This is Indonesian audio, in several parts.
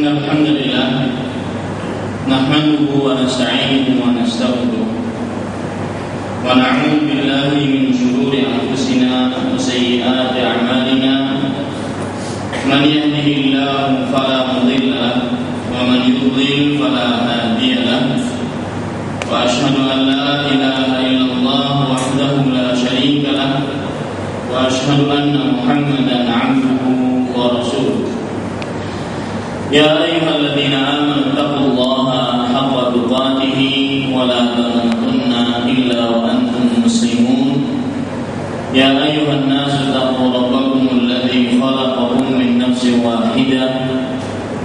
الحمد لله نحمده ونستعينه ونستغفره ونعوذ بالله من شرور أنفسنا وسيئات أعمالنا من يهده الله فلا مضل له ومن يضلل فلا هادي له وأشهد أن لا إله إلا الله وحده لا شريك له وأشهد أن محمدا عبده ورسوله يا أيها الذين آمنوا اتقوا الله حق تقاته ولا تموتن إلا وأنتم مسلمون يا أيها الناس اتقوا ربكم الذي خلقكم من نفس واحدة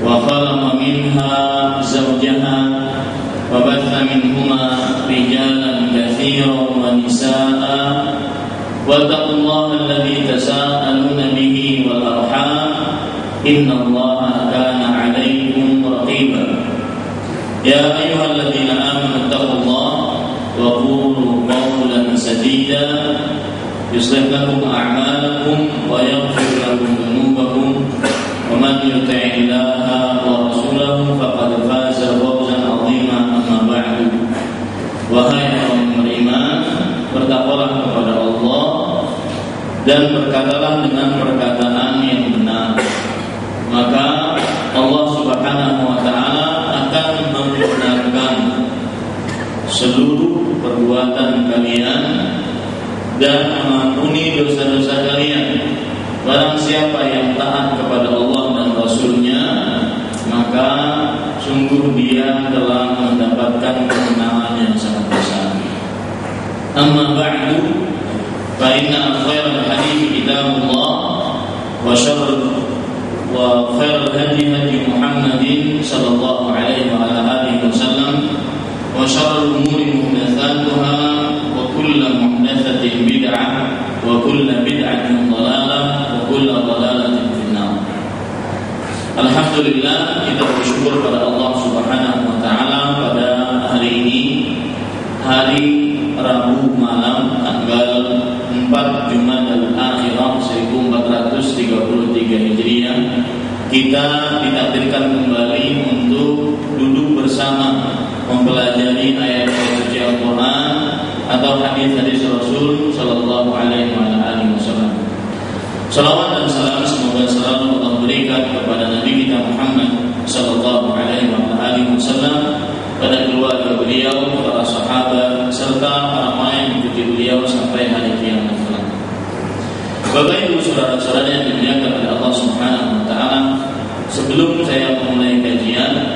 وخلق منها زوجها وبث منهما رجالا كثيرا ونساء واتقوا الله الذي تساءلون به والأرحام إن الله كان عليكم رقيبا يا أيها الذين آمنوا اتقوا الله وقولوا قولا سديدا يصلح لكم أعمالكم ويغفر لكم ذنوبكم ومن يطع الله ورسوله فقد فاز فوزا عظيما أما بعد wahai orang beriman bertakwalah kepada Allah dan berkatalah dengan perkataan yang benar, maka Allah Subhanahu wa ta'ala akan membenarkan seluruh perbuatan kalian dan mengampuni dosa-dosa kalian. Barang siapa yang taat kepada Allah dan Rasul-Nya, maka sungguh dia telah mendapatkan kemenangan yang sangat besar. Amma ba'du, fa inna khairal hadits kitabullah wa khairal hadi hadi Muhammadin sallallahu alaihi wa ala alihi wasallam wa syarrul umuri muhdatsatuha wa kullu muhdatsatin bid'ah wa kullu bid'atin dhalalah wa kullu dhalalatin finnar. Alhamdulillah, kita bersyukur pada Allah Subhanahu wa ta'ala pada hari ini, hari Rabu malam tanggal 4 Jumadal Akhirah 1433 Hijriah, kita ditakdirkan kembali untuk duduk bersama mempelajari ayat-ayat suci Al-Quran atau hadis-hadis Rasul sallallahu alaihi wasallam. Salawat dan salam semoga selalu Allah berikan kepada Nabi kita Muhammad sallallahu alaihi wasallam, pada keluarga beliau, para sahabat, serta orang-orang yang mengikuti beliau sampai hari kiamat kelak. Bapak Ibu saudara-saudara yang dimuliakan oleh Allah Subhanahu wa ta'ala, sebelum saya memulai kajian,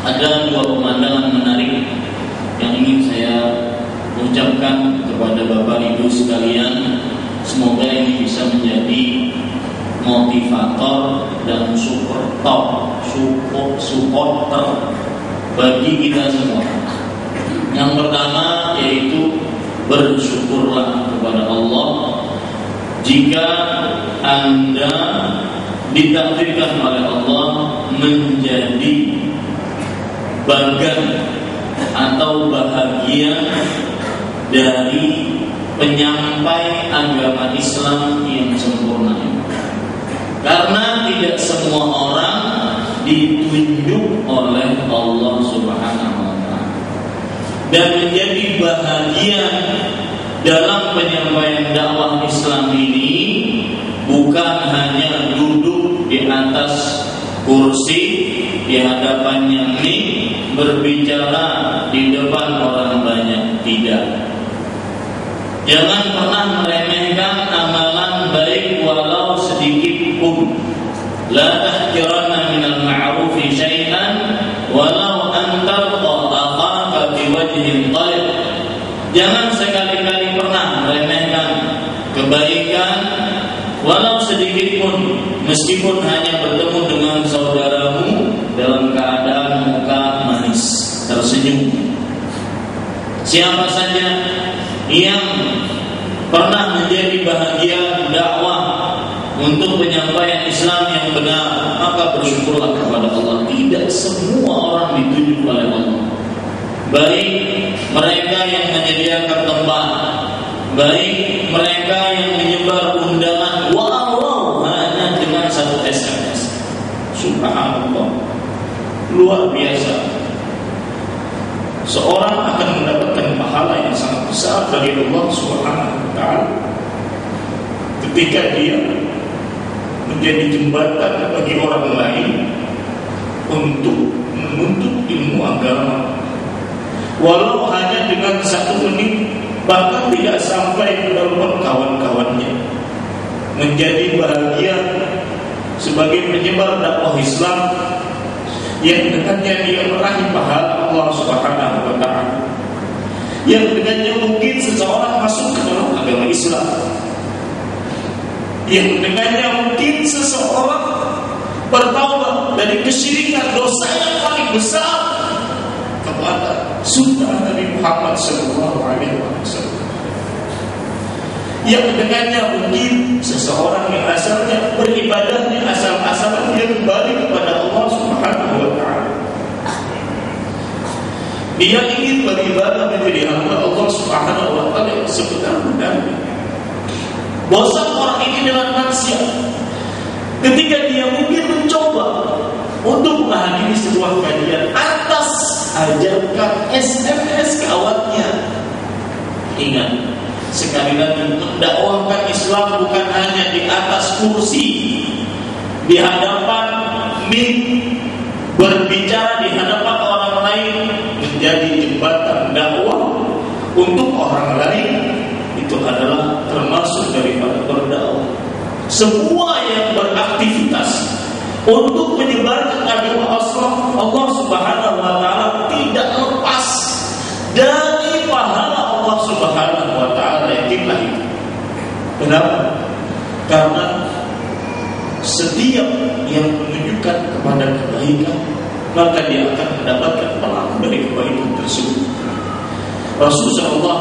ada dua pemandangan menarik yang ingin saya ucapkan kepada Bapak Ibu sekalian. Semoga ini bisa menjadi motivator dan supporter bagi kita semua. Yang pertama yaitu bersyukurlah kepada Allah jika Anda ditakdirkan oleh Allah menjadi bagian atau bahagian dari penyampai agama Islam yang sempurna. Karena tidak semua orang ditunjuk oleh Allah Subhanahu wa ta'ala dan menjadi bahagian dalam penyampaian dakwah Islam ini bukan hanya duduk di atas kursi di hadapannya ini berbicara di depan orang banyak. Tidak. Jangan pernah meremehkan amalan baik walau sedikit pun. La tahqiranna minal ma'rufi syai'an walau an talqa akhaka biwajhin talib. Jangan sekali-kali pernah meremehkan kebaikan walau sedikit pun, meskipun hanya bertemu dengan saudaramu dalam keadaan muka manis, tersenyum. Siapa saja yang pernah menjadi bahagian dakwah untuk penyampaian Islam yang benar, maka bersyukurlah kepada Allah. Tidak semua orang ditunjuk oleh Allah. Baik mereka yang menyediakan tempat, baik mereka yang menyebar undangan walau hanya dengan satu SMS. Subhanallah. luar biasa. Seorang akan mendapatkan pahala yang sangat besar dari Allah Subhanahu wa taala ketika dia menjadi jembatan bagi orang lain untuk menuntut ilmu agama, walau hanya dengan 1 menit, bahkan tidak sampai menelpon kawan-kawannya, menjadi bahagia sebagai penyebar dakwah Islam yang dengannya dia meraih pahala Allah Subhanahu wa taala, yang dengannya mungkin seseorang masuk ke dalam agama Islam, yang dengannya mungkin seseorang bertaubat dari kesyirikan, dosa yang paling besar, kepada sunnah Nabi Muhammad SAW. Yang dengannya mungkin seseorang yang asalnya beribadahnya asal-asalan dia kembali kepada Allah Subhanahu wa taala. Dia ingin beribadah menjadi hamba Allah Subhanahu wa taala yang sebenar-benarnya. Bosan orang ini dengan maksiat. Ketika dia mungkin mencoba untuk menghadiri sebuah kajian atas ajarkan SMS kawannya. Ingat, sekali lagi, mendakwahkan Islam bukan hanya di atas kursi, di hadapan mic, berbicara di hadapan orang lain, menjadi jembatan dakwah untuk orang lain. Itu adalah termasuk daripada berdakwah. Semua yang beraktivitas untuk menyebarkan agama Allah Subhanahu wa taala tidak lepas dari pahala Allah Subhanahu wa taala yang itu. Kenapa? Karena setiap yang menunjukkan kepada kebaikan, maka dia akan mendapatkan pahala dari kebaikan tersebut. Rasulullah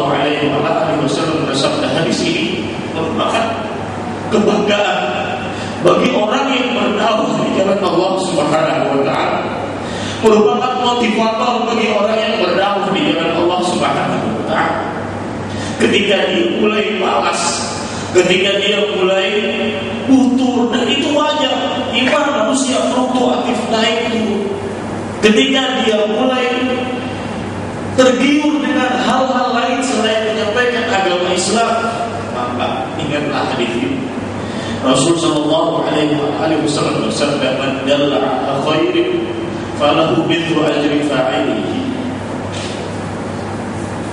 SAW bersabda, hadis ini merupakan kebanggaan bagi orang yang berdakwah di jalan Allah Subhanahu wa taala, merupakan motivator bagi orang yang berdakwah di jalan Allah Subhanahu wa taala. Ketika dia mulai malas, ketika dia mulai butuh, dan itu wajar, iman manusia fluktuatif, naik turun. Ketika dia mulai tergiur dengan hal-hal lain selain menyampaikan agama Islam, maka ingatlah hadis ini. Rasul sallallahu alaihi wasallam bersabda, "Man dalla 'ala khairin falahu mithlu ajri fa'ilihi."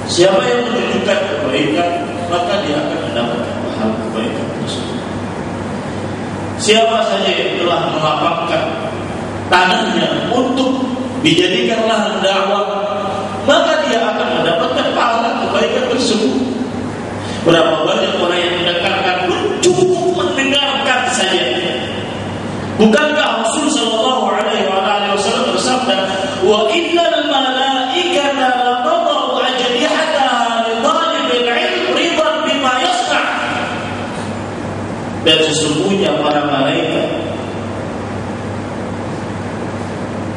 Siapa yang menunjukkan kebaikan, maka dia akan mendapatkan pahala kebaikan tersebut. Siapa saja yang telah melapangkan tangannya untuk dijadikan lahan dakwah, maka dia akan mendapatkan pahala kebaikan tersebut. Berapa banyak orang yang mendengarkan, cukup mendengarkan saja. Bukankah Rasul sallallahu alaihi wasallam bersabda, "Wa innal malaikata la tadau ajnihataha li talibil ilm ridan bima yasna'." Dan sesungguhnya para malaikat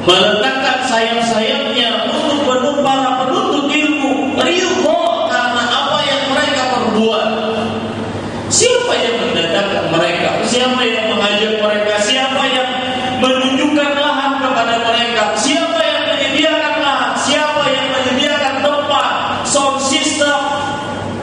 meletakkan sayap-sayapnya untuk para penuntut ilmu, ridho karena apa yang mereka perbuat. Siapa yang mendatangkan mereka? Siapa yang mengajak mereka? Siapa yang menunjukkan lahan kepada mereka? Siapa yang menyediakan lahan? Siapa yang menyediakan tempat, sound system,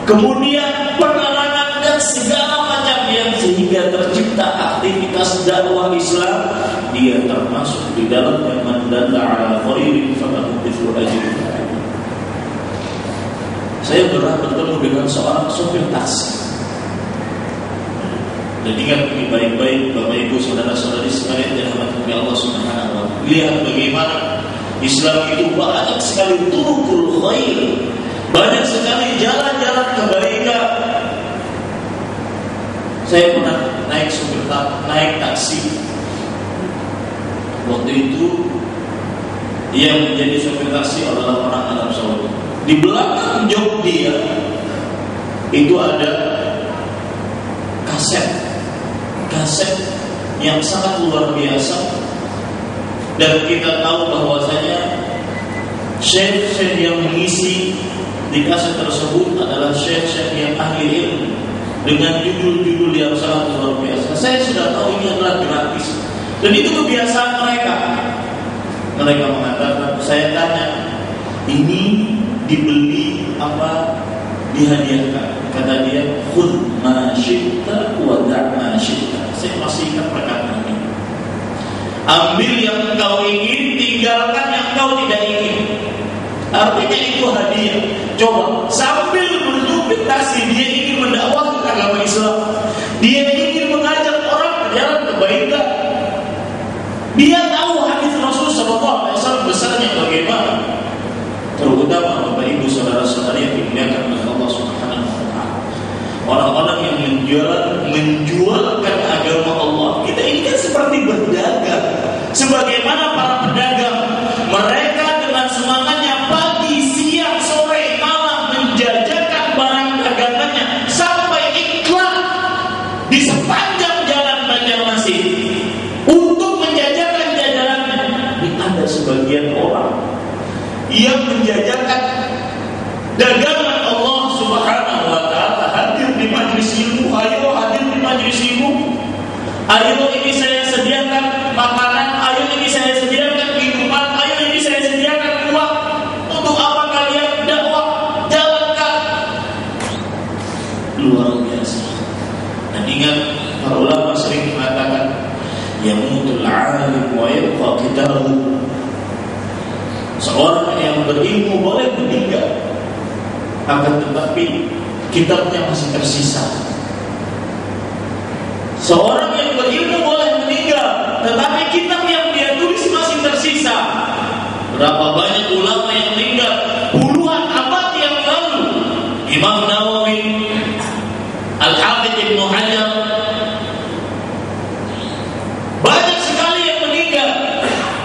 kemudian penerangan dan segala macam yang sehingga tercipta aktivitas dakwah Islam? Dia termasuk di dalam yang mendalla 'ala khairin falahu mithlu ajri. Saya pernah bertemu dengan seorang sopir taksi. Dan ingat ini baik-baik, Bapak Ibu saudara-saudari sekalian yang dirahmati Allah Subhanahu wa taala. Lihat bagaimana Islam itu banyak sekali turukul khair, banyak sekali jalan-jalan kebaikan. Saya pernah naik taksi. Waktu itu yang menjadi sopir taksi adalah orang Arab Saudi. Di belakang jok dia itu ada kaset yang sangat luar biasa, dan kita tahu bahwasanya syekh-syekh yang mengisi di kaset tersebut adalah syekh-syekh yang ahli ilmu dengan judul-judul yang sangat luar biasa. Saya sudah tahu ini adalah gratis, dan itu kebiasaan mereka. Mereka mengatakan, saya tanya, ini dibeli apa dihadiahkan? Kata dia, khudh ma syi'ta wa da' ma syi'ta. Saya masih ingat perkataan ini. Ambil yang kau ingin, tinggalkan yang kau tidak ingin. Artinya itu hadiah. Coba, sambil berduplikasi dia ingin mendakwahkan agama Islam, dia ingin mengajak orang ke jalan kebaikan. Dia tahu hadis Rasul SAW besarnya bagaimana. Terutama Bapak Ibu saudara-saudari yang dimuliakan oleh Allah Subhanahu wa taala. Orang-orang yang menjualkan agama Allah. Kita ini kan seperti berdagang. Sebagaimana para pedagang, mereka dengan semangatnya pagi, siang, sore, malam menjajakan barang dagangannya sampai iklan di sepanjang jalan Banjarmasin untuk menjajakan jajarannya. Ada sebagian orang yang menjajakan dagangan Allah Subhanahu wa taala, hadir di majelis ilmu, ayo hadir di majelis ilmu. Ayo ini saya sediakan makanan, ayo ini saya sediakan minuman, ayo ini saya sediakan uang. Untuk apa kalian dakwah? Jalankan. Luar biasa. Dan ingat, para ulama sering mengatakan, yamutul alim wa yabqa kitabuhu. Seorang yang berilmu boleh meninggal, akan tetapi kitabnya masih tersisa. Seorang yang berilmu boleh meninggal, tetapi kitab yang dia tulis masih tersisa. Berapa banyak ulama yang meninggal puluhan abad yang lalu. Imam Nawawi, Al-Hafidz Ibnu Hajar, banyak sekali yang meninggal,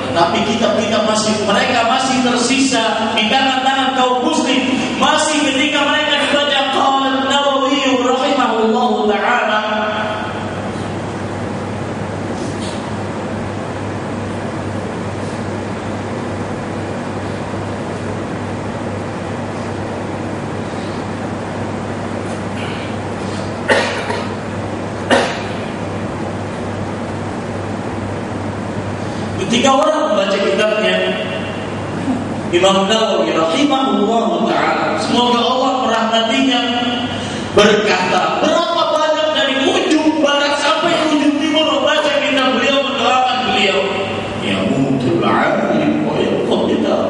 tetapi kitab-kitab mereka masih tersisa di tangan-tangan kaum muslim. Masih ketika mereka dibaca, qala Nawawi rahimahullahu taala, ketika orang membaca kitabnya Imam Nawawi rahimahullahu ta'ala, semoga Allah merahmatinya, berkata, berapa banyak dari ujung barat sampai ujung timur membaca kitab beliau, mendoakan beliau, ya mutul alim wa yaqbidah.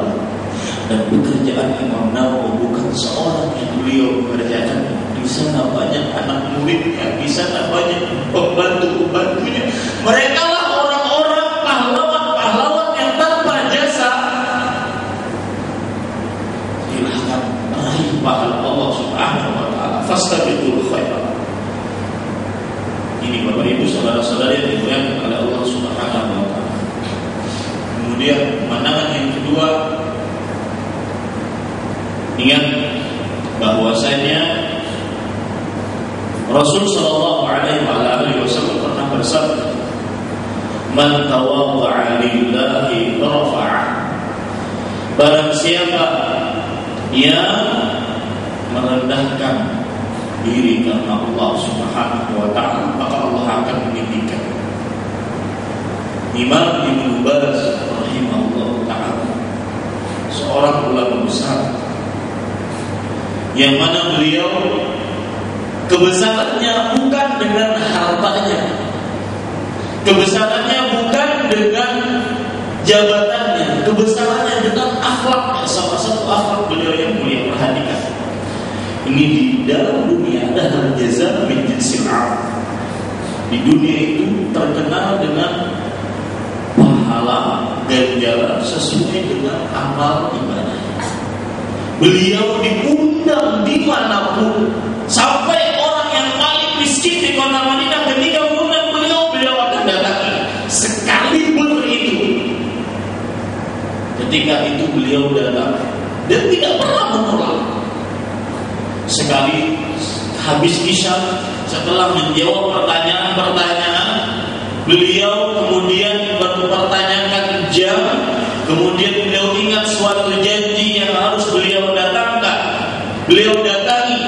Dan pekerjaan Imam Nawawi bukan seorang yang beliau mengerjakan. Di sana banyak anak muridnya, di sana banyak pembantu-pembantunya. Mereka lah orang-orang pahlawan yang tanpa jasa silahkan meraih pahala Allah Subhanahu wa taala. Fastabiqul khairat. Ini Bapak Ibu saudara-saudari yang dimuliakan oleh Allah Subhanahu wa taala. Kemudian pandangan yang kedua, ingat bahwasanya Rasul sallallahu alaihi wasallam pernah bersabda, "Man tawadda'a lillahi rafa'ah." Barang siapa yang merendahkan diri karena Allah Subhanahu wa taala, maka Allah akan meninggikan. Imam Ibnu Baz rahimahullah taala, seorang ulama besar yang mana beliau kebesarannya bukan dengan hartanya, kebesarannya bukan dengan jabatannya, kebesarannya dengan akhlaknya. Salah satu akhlak beliau yang mulia, perhatikan. Ini di dalam dunia ada hal jaza min jinsil amal. Di dunia itu terkenal dengan pahala ganjaran sesuai dengan amal ibadah. Beliau diundang dimanapun, sampai orang yang paling miskin di kota Madinah ketika mengundang beliau, beliau akan datangi. Sekalipun itu, ketika itu beliau datang dan tidak pernah menolak. Sekali habis isya, setelah menjawab pertanyaan-pertanyaan, beliau kemudian mempertanyakan jam. Kemudian beliau ingat suatu janji yang harus beliau datangkan. Beliau datangi,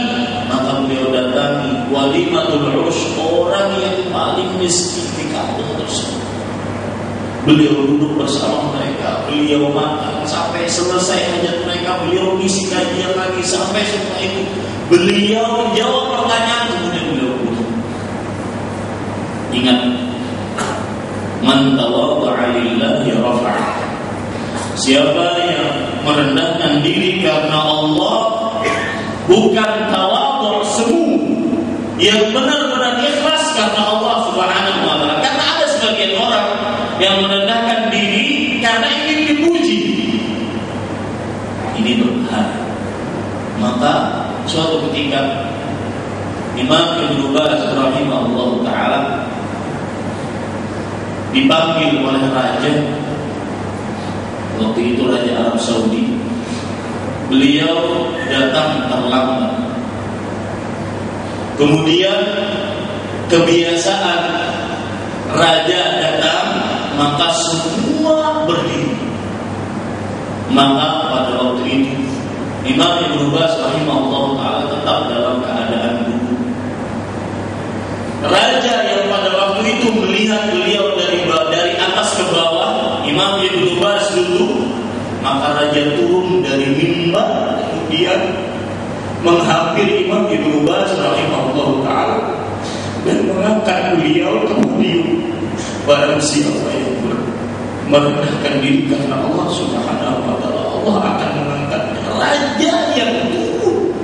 maka beliau datangi walimatul urus, orang yang paling miskin di kampung tersebut. Beliau duduk bersama mereka, beliau beliau makan, sampai selesai hajat mereka beliau isi kajian lagi, sampai semua itu beliau menjawab pertanyaan, kemudian beliau pulang. Ingat, man tawadha'a lillahi rafa'ah. Siapa yang merendahkan diri karena Allah, bukan tawadhu semu, yang benar-benar ikhlas karena Allah Subhanahu wa taala. Karena ada sebagian orang yang merendahkan diri karena ingin dipuji. Ini berbahaya. Maka suatu ketika Imam Ibnu Baz rahimahullah taala dipanggil oleh raja, waktu itu Raja Arab Saudi. Beliau datang terlambat. Kemudian kebiasaan raja datang, maka semua berdiri. Maka pada waktu itu Imam Ibnu Baz rahimahullah taala tetap dalam keadaan duduk. Raja yang pada waktu itu melihat beliau dari atas ke bawah, Imam Ibnu Baz duduk, maka raja turun dari mimbar kemudian menghampiri Imam Ibnu Baz rahimahullah taala dan mengangkat beliau ke podium. Barang siapa yang merendahkan diri karena Allah Subhanahu wa taala, Allah akan mengangkatnya. Raja yang turun.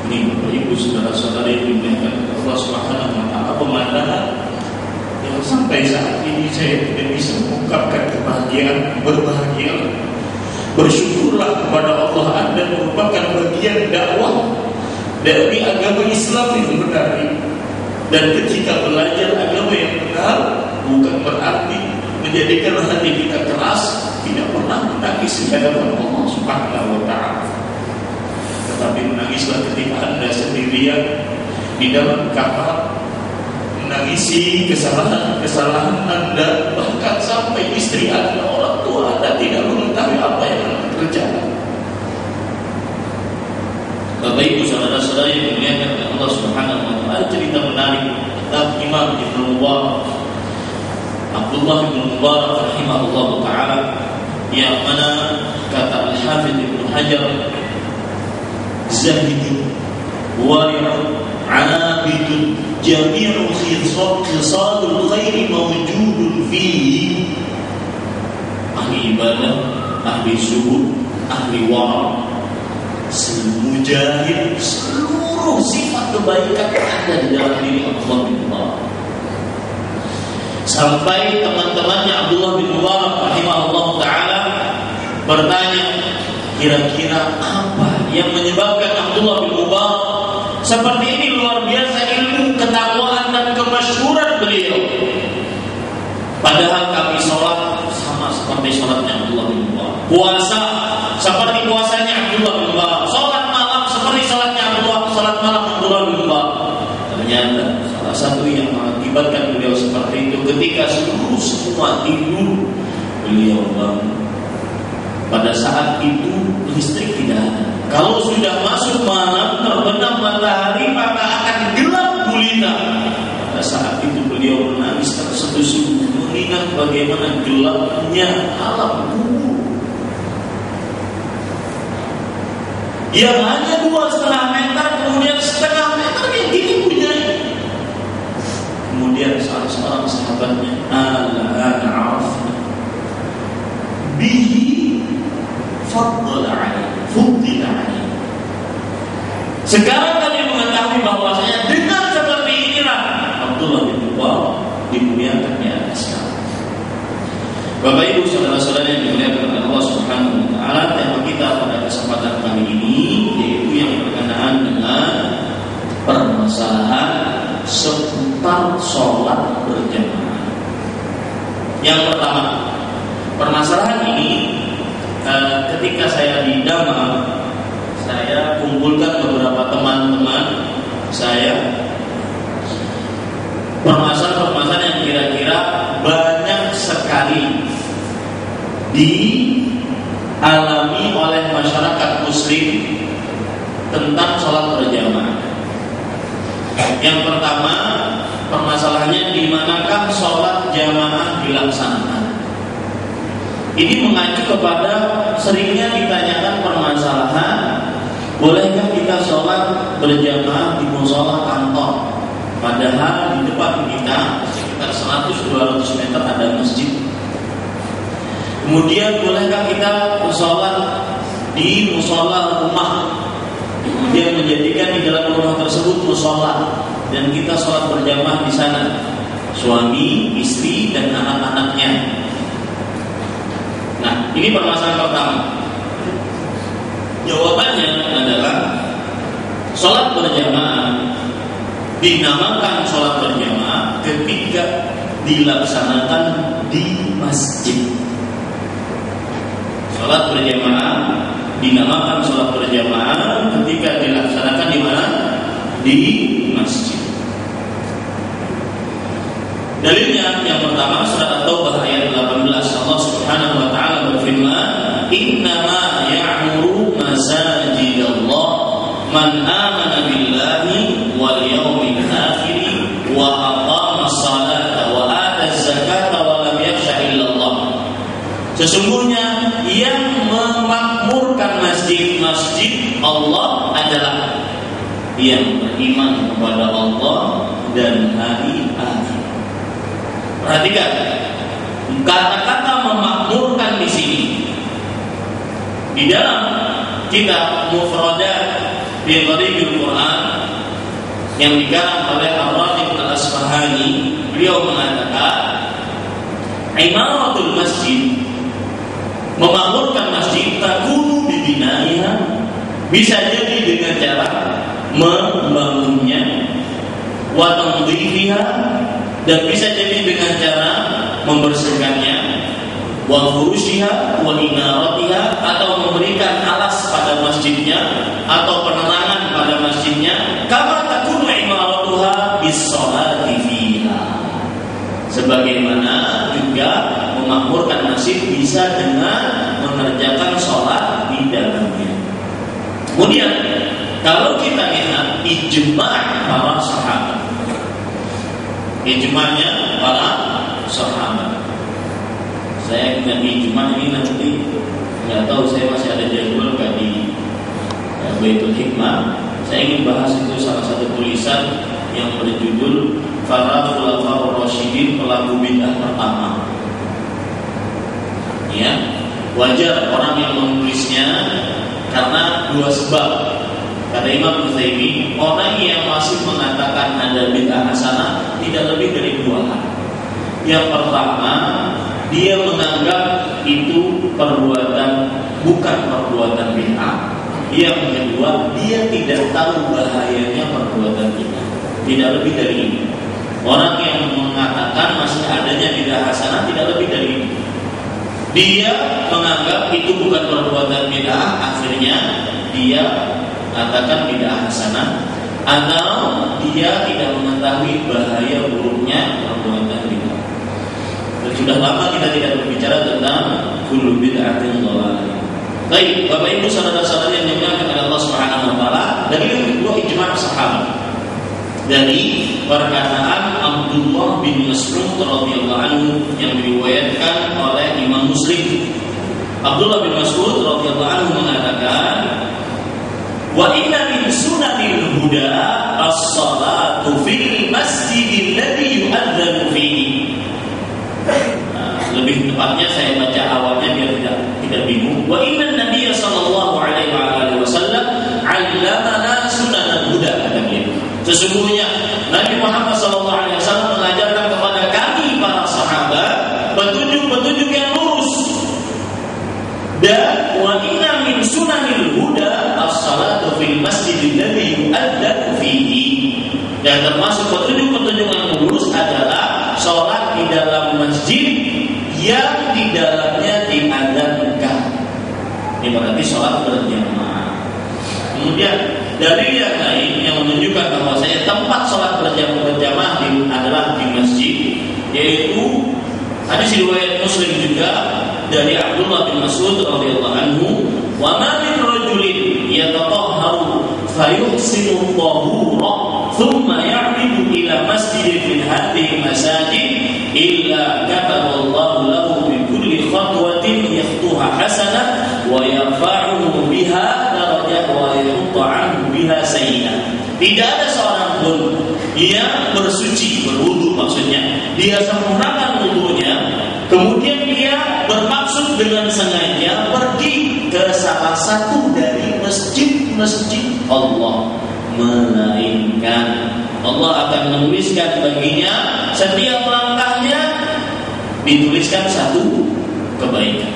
Ini Bapak Ibu saudara-saudara yang dimuliakan Allah Subhanahu wa taala, pemandangan yang sampai saat ini saya tidak bisa mengungkapkan kebahagiaan, berbahagia. Bersyukurlah kepada Allah, Anda merupakan bagian dakwah dari agama Islam yang benar ini. Dan ketika belajar agama yang benar, bukan berarti menjadikan hati kita keras, tidak pernah menangis di hadapan Allah Subhanahu wa taala. Tetapi menangislah ketika Anda sendirian di dalam kamar, menangisi kesalahan Anda, bahkan sampai istri Anda, orang tua Anda tidak mengetahui apa yang terjadi. Bapak Ibu saudara-saudara yang dimuliakan oleh Allah Subhanahu wa taala, cerita menarik tentang Imam Ibnu Mubarak, Abdullah bin Mubarak rahimahullah taala, yang mana kata Al-Hafidz Ibnu Hajar, zahidun wari'un 'abidun jami'u khisalul khairi mawjudun fihi. Ahli ibadah, ahli zuhud, ahli wara', mujahid, seluruh sifat kebaikan ada di dalam diri Abdullah bin Mubarak. Sampai teman-temannya Abdullah bin Mubarak rahimahullah taala bertanya, kira-kira apa yang menyebabkan Abdullah bin Mubarak seperti ini luar biasa ilmu, ketakwaan dan kemasyhuran beliau, padahal kami sholat sama seperti sholatnya Abdullah bin Mubarak, puasa seperti puasanya Abdullah bin Mubarak, sholat malam seperti sholatnya sholat malam Abdullah bin Mubarak. Ternyata salah satu yang mengakibatkan beliau seperti itu, ketika semua tidur, beliau bangun. Pada saat itu listrik tidak ada. Kalau sudah masuk malam, terbenam matahari, maka akan gelap gulita. Pada saat itu beliau menangis terseduh-seduh, mengingat bagaimana gelapnya alam kubur yang hanya 2,5 meter, kemudian setengah meter yang gini punya. Kemudian salah seorang sahabatnya, al-ana arafna bihi faddala alaihi. Sekarang kami mengetahui bahwasanya dengan seperti inilah Abdullah bin Mubarak dimuliakan di atas kami. Bapak Ibu saudara-saudara yang dimuliakan oleh Allah Subhanahu wa taala, tema kita pada kesempatan kali ini yaitu yang berkenaan dengan permasalahan seputar sholat berjamaah. Yang pertama, permasalahan ini ketika saya di Damam, saya kumpulkan beberapa teman-teman saya, permasalahan yang kira-kira banyak sekali dialami oleh masyarakat muslim tentang sholat berjamaah. Yang pertama, permasalahannya di manakah sholat jamaah dilaksanakan. Ini mengacu kepada seringnya ditanyakan permasalahan, bolehkah kita sholat berjamaah di mushola kantor? Padahal di depan kita sekitar 100-200 meter ada masjid. Kemudian bolehkah kita sholat di mushola rumah, kemudian menjadikan di dalam rumah tersebut mushola dan kita sholat berjamaah di sana, suami, istri dan anak-anaknya. Nah, ini permasalahan pertama. Jawabannya adalah sholat berjamaah dinamakan sholat berjamaah ketika dilaksanakan di masjid. Sholat berjamaah dinamakan sholat berjamaah ketika dilaksanakan di mana? Di masjid. Dalilnya yang pertama surat At-Taubah ayat 18, Allah Subhanahu wa taala berfirman, "Innama ya'muru masajidallah man amana billahi wal yawmil akhir wa aqama as-salata wa ata az-zakata wa lam yakhsha illallah." Sesungguhnya yang memakmurkan masjid Allah adalah yang beriman kepada Allah dan hari akhir. Perhatikan, kata-kata memakmurkan di sini di dalam kitab Mufradat bi Gharibil Quran yang dikarang oleh Ar-Raghib Al-Asfahani, beliau mengatakan imaratul masjid, memakmurkan masjid, takunu bibinaiha, bisa jadi dengan cara membangunnya, wa tanzifiha, dan bisa jadi dengan cara membersihkannya, wa furushiha wa inaratiha, atau memberikan alas pada masjidnya atau penerangan pada masjidnya, kama takunu imaratuha bis-sholati fiha, sebagaimana juga memakmurkan masjid bisa dengan mengerjakan sholat di dalamnya. Kemudian kalau kita lihat ijma' para sahabat, ijma'nya para sahabat, saya ingat ijma' ini nanti nggak tahu, saya masih ada jadwal nggak di Baitul Hikmah. Saya ingin bahas itu salah satu tulisan yang berjudul Para Khulafaur Rasyidin, pelaku bid'ah pertama. Ya, wajar orang yang menulisnya karena dua sebab. Kata Imam Utsaimin, orang yang masih mengatakan ada bid'ah hasanah tidak lebih dari dua hal. Yang pertama, dia menganggap itu perbuatan bukan perbuatan bid'ah. Yang kedua, dia tidak tahu bahayanya perbuatan bid'ah. Tidak lebih dari ini. Orang yang mengatakan masih adanya bid'ah hasanah tidak lebih dari ini. Dia menganggap itu bukan perbuatan bid'ah, akhirnya dia katakan bid'ah hasanah, atau dia tidak mengetahui bahaya buruknya perbuatan bid'ah. Dan sudah lama kita tidak berbicara tentang kullu bid'atin dhalalah. Baik, Bapak Ibu saudara-saudari yang dimuliakan oleh Allah Subhanahu wa taala, dari yang kedua ijma' sahabat. Dari perkataan Abdullah bin Mas'ud radhiyallahu anhu yang diriwayatkan oleh Imam Muslim. Abdullah bin Mas'ud radhiyallahu anhu mengatakan, "Wa inna min sunanil huda as-salatu fil masjidil ladzi yu'adzanu fihi." Lebih tepatnya saya baca awalnya biar tidak bingung. Wa inna nabiyya sallallahu alaihi wasallam 'allamana sunanal huda. Sesungguhnya Nabi Muhammad SAW mengajarkan kepada kami para sahabat petunjuk-petunjuk yang lurus. Dan wa inna min sunanil huda as-salatu fil masjidil ladzi yu'adzanu fihi. Dan termasuk petunjuk-petunjuk yang lurus adalah salat di dalam masjid yang di dalamnya diadzankan. Ini berarti salat berjamaah. Kemudian dari yang lain yang menunjukkan bahwasanya tempat sholat berjamaah adalah di masjid, yaitu hadis riwayat Muslim juga dari Abdullah bin Mas'ud radhiyallahu anhu, "Wa ma min rajulin yatatahharu fayuhsinu at-tahura thumma ya'midu ila masjidin min hadhihi masajid illa kataballahu lahu bi kulli khatwatin yakhtuha hasanah wa yarfa'uhu biha darajat wa yahuttu 'anhu biha sayyi'ah. Tidak ada seorang pun yang bersuci, berwudu maksudnya, dia sempurnakan wudunya, kemudian dia bermaksud dengan sengaja pergi ke salah satu dari masjid-masjid Allah, melainkan Allah akan menuliskan baginya setiap langkahnya dituliskan satu kebaikan,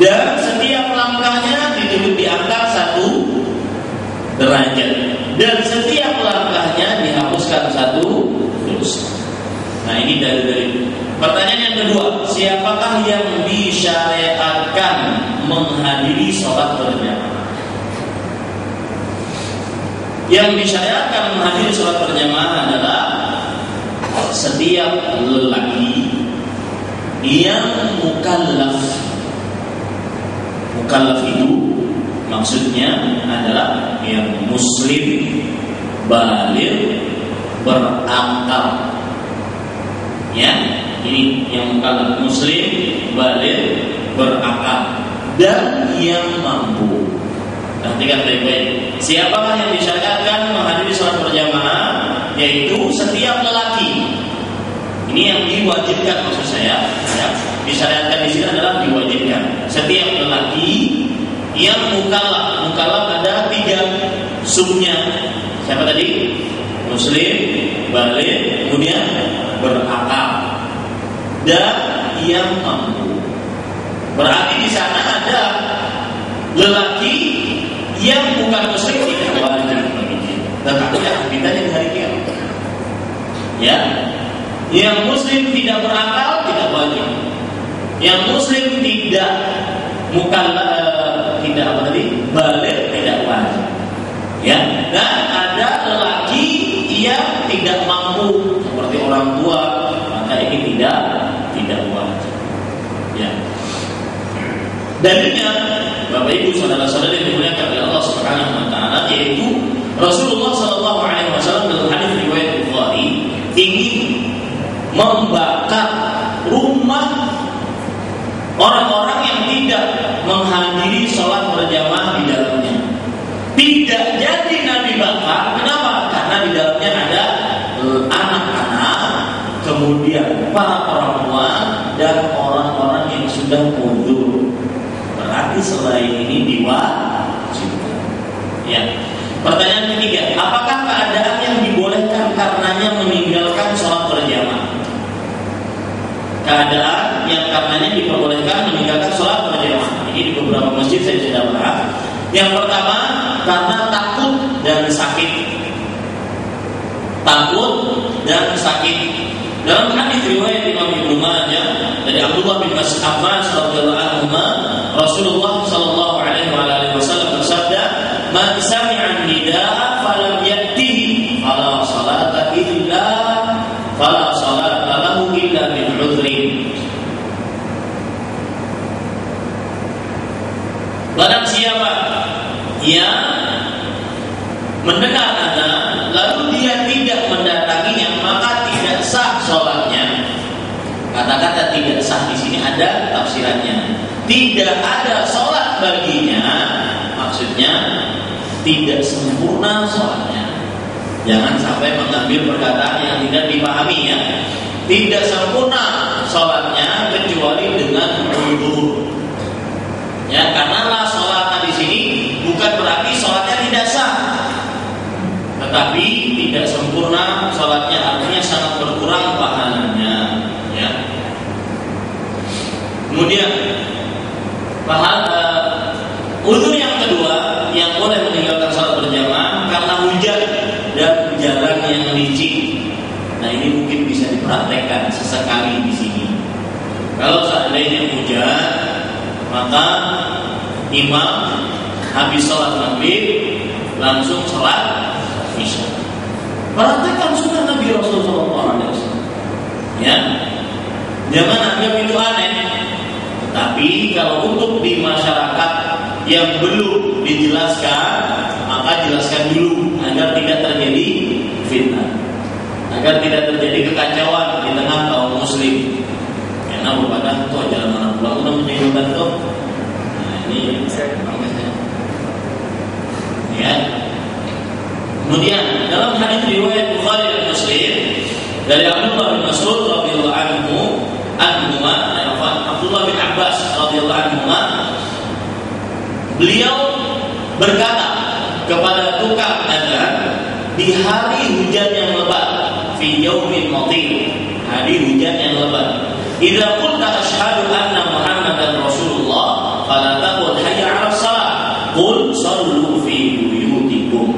dan setiap langkahnya diangkat satu derajat, dan setiap langkahnya dihapuskan satu dosa. Nah, ini dari pertanyaan yang kedua, siapakah yang disyariatkan menghadiri sholat berjamaah? Yang disyariatkan menghadiri sholat berjamaah adalah setiap lelaki yang mukallaf. Mukallaf itu maksudnya adalah yang muslim, baligh, berakal. Ya, ini yang mukallaf, muslim, baligh, berakal, dan yang mampu. Perhatikan baik-baik. Siapakah yang disyariatkan menghadiri sholat berjamaah? Yaitu setiap lelaki. Ini yang diwajibkan maksud saya. Ya, disyariatkan di sini adalah diwajibkan. Setiap lelaki yang mukallaf. Mukallaf ada 3 subnya. Siapa tadi? Muslim, baligh, kemudian berakal, dan yang mampu. Berarti di sana ada lelaki yang bukan muslim tidak wajib baginya, tetapi aktivitasnya di hari kiamat. Ya, yang muslim tidak berakal tidak wajib. Yang muslim tidak mukallaf, tidak apa tadi? Baligh tidak wajib. Ya, dan ada lelaki yang tidak mampu seperti orang tua, maka ini tidak wajib. Ya. Dalilnya, Bapak Ibu saudara-saudari yang dimuliakan oleh Allah Subhanahu wa taala, yaitu Rasulullah sallallahu alaihi wasallam dalam hadis riwayat Bukhari ingin membakar rumah orang-orang yang tidak menghadiri sholat berjamaah di dalamnya. Tidak jadi Nabi bakar. Kenapa? Karena di dalamnya ada anak-anak, kemudian para perempuan, dan orang-orang yang sudah mundur. Berarti selain ini diwajibkan. Ya. Pertanyaan ketiga, apakah keadaan yang dibolehkan karenanya meninggalkan sholat berjamaah? Keadaan yang karenanya diperbolehkan meninggalkan sholat berjamaah. Ini di beberapa masjid saya sudah bahas. Yang pertama, karena takut dan sakit. Takut dan sakit. Dalam hadis riwayat Imam Ibnu Majah dari Abdullah bin Mas'ud radhiyallahu anhu, Rasulullah sallallahu alaihi wasallam bersabda, "Man sami'a nidaa falam ya'tihi fala salata lahu illa min 'udhrin." Barang siapa yang mendengar azan lalu dia tidak mendatanginya, maka tidak sah sholatnya. Kata-kata tidak sah di sini ada tafsirannya. Tidak ada sholat baginya, maksudnya tidak sempurna sholatnya. Jangan sampai mengambil perkataan yang tidak dipahami ya. Tidak sempurna sholatnya kecuali dengan uzur. Ya, karena la sholat di sini bukan berarti sholatnya tidak sah, tetapi tidak sempurna sholatnya, artinya sangat berkurang pahalanya. Ya. Kemudian uzur yang kedua yang boleh meninggalkan sholat berjamaah karena hujan dan jalan yang licin. Nah, ini mungkin bisa dipraktekkan sesekali di sini. Kalau seandainya hujan, maka imam habis sholat maghrib langsung sholat isya. Praktekkan sunnah Nabi Rasulullah SAW. Ya, jangan anggap itu aneh. Tapi kalau untuk di masyarakat yang belum dijelaskan, maka jelaskan dulu agar tidak terjadi fitnah. agar tidak terjadi kekacauan di tengah kaum muslim. Karena pada itu ajaran mana pula udah menyebutkan tuh. Nah ini ya. Kemudian dalam hadis riwayat Bukhari dan Muslim dari Abdullah bin Mas'ud radhiyallahu anhu, Abdullah bin Abbas radhiyallahu anhu, beliau berkata kepada tukang adzan di hari hujan yang lebat, fi yaumin matir, hari hujan yang lebat, idza qulta asyhadu anna Muhammadan Rasulullah fala taqul hayya 'alas shalah, qul sallu fi buyutikum.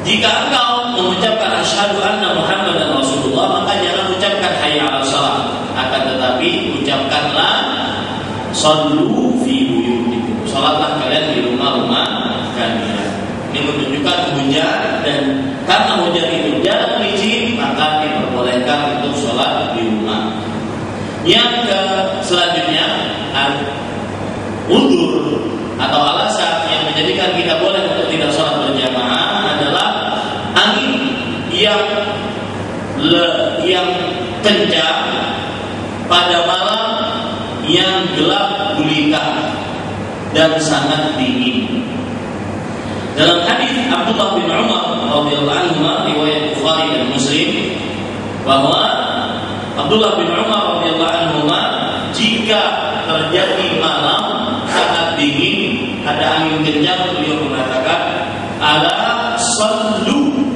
Jika engkau mengucapkan asyhadu anna Muhammadan Rasulullah, maka jangan ucapkan hayya 'alas shalah, akan tetapi ucapkanlah sallu fi buyutikum, salatlah kalian di rumah-rumah kalian. Ini menunjukkan hujan, dan karena hujan itu jarang licin, maka diperbolehkan untuk sholat di rumah. Yang selanjutnya, uzur atau alasan yang menjadikan kita boleh untuk tidak sholat berjamaah adalah angin yang kencang pada malam yang gelap gulita dan sangat dingin. Dalam hadis Abdullah bin Umar radhiyallahu anhu riwayat Bukhari dan Muslim, bahwa Abdullah bin Umar radhiyallahu anhu, jika terjadi malam sangat dingin, ada angin kencang, beliau mengatakan ala sallu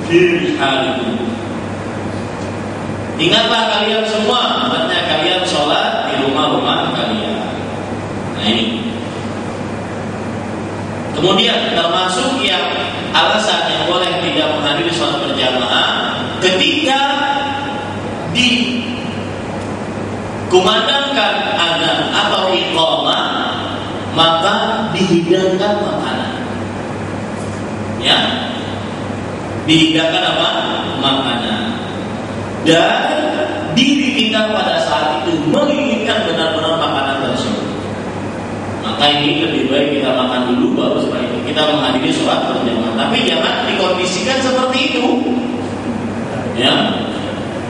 fi halikum. Ingatlah kalian semua, artinya kalian sholat di rumah-rumah kalian. Nah ini. Kemudian termasuk yang alasan yang boleh tidak menghadiri sholat berjamaah, ketika dikumandangkan adzan atau iqamah, maka dihidangkan makanan. Ya, dihidangkan apa? Makanan. Dan diri kita pada saat itu menginginkan benar-benar makanan tersebut. Maka ini lebih baik kita makan dulu, baru setelah itu kita menghadiri sholat berjamaah. Tapi jangan dikondisikan seperti itu. Ya,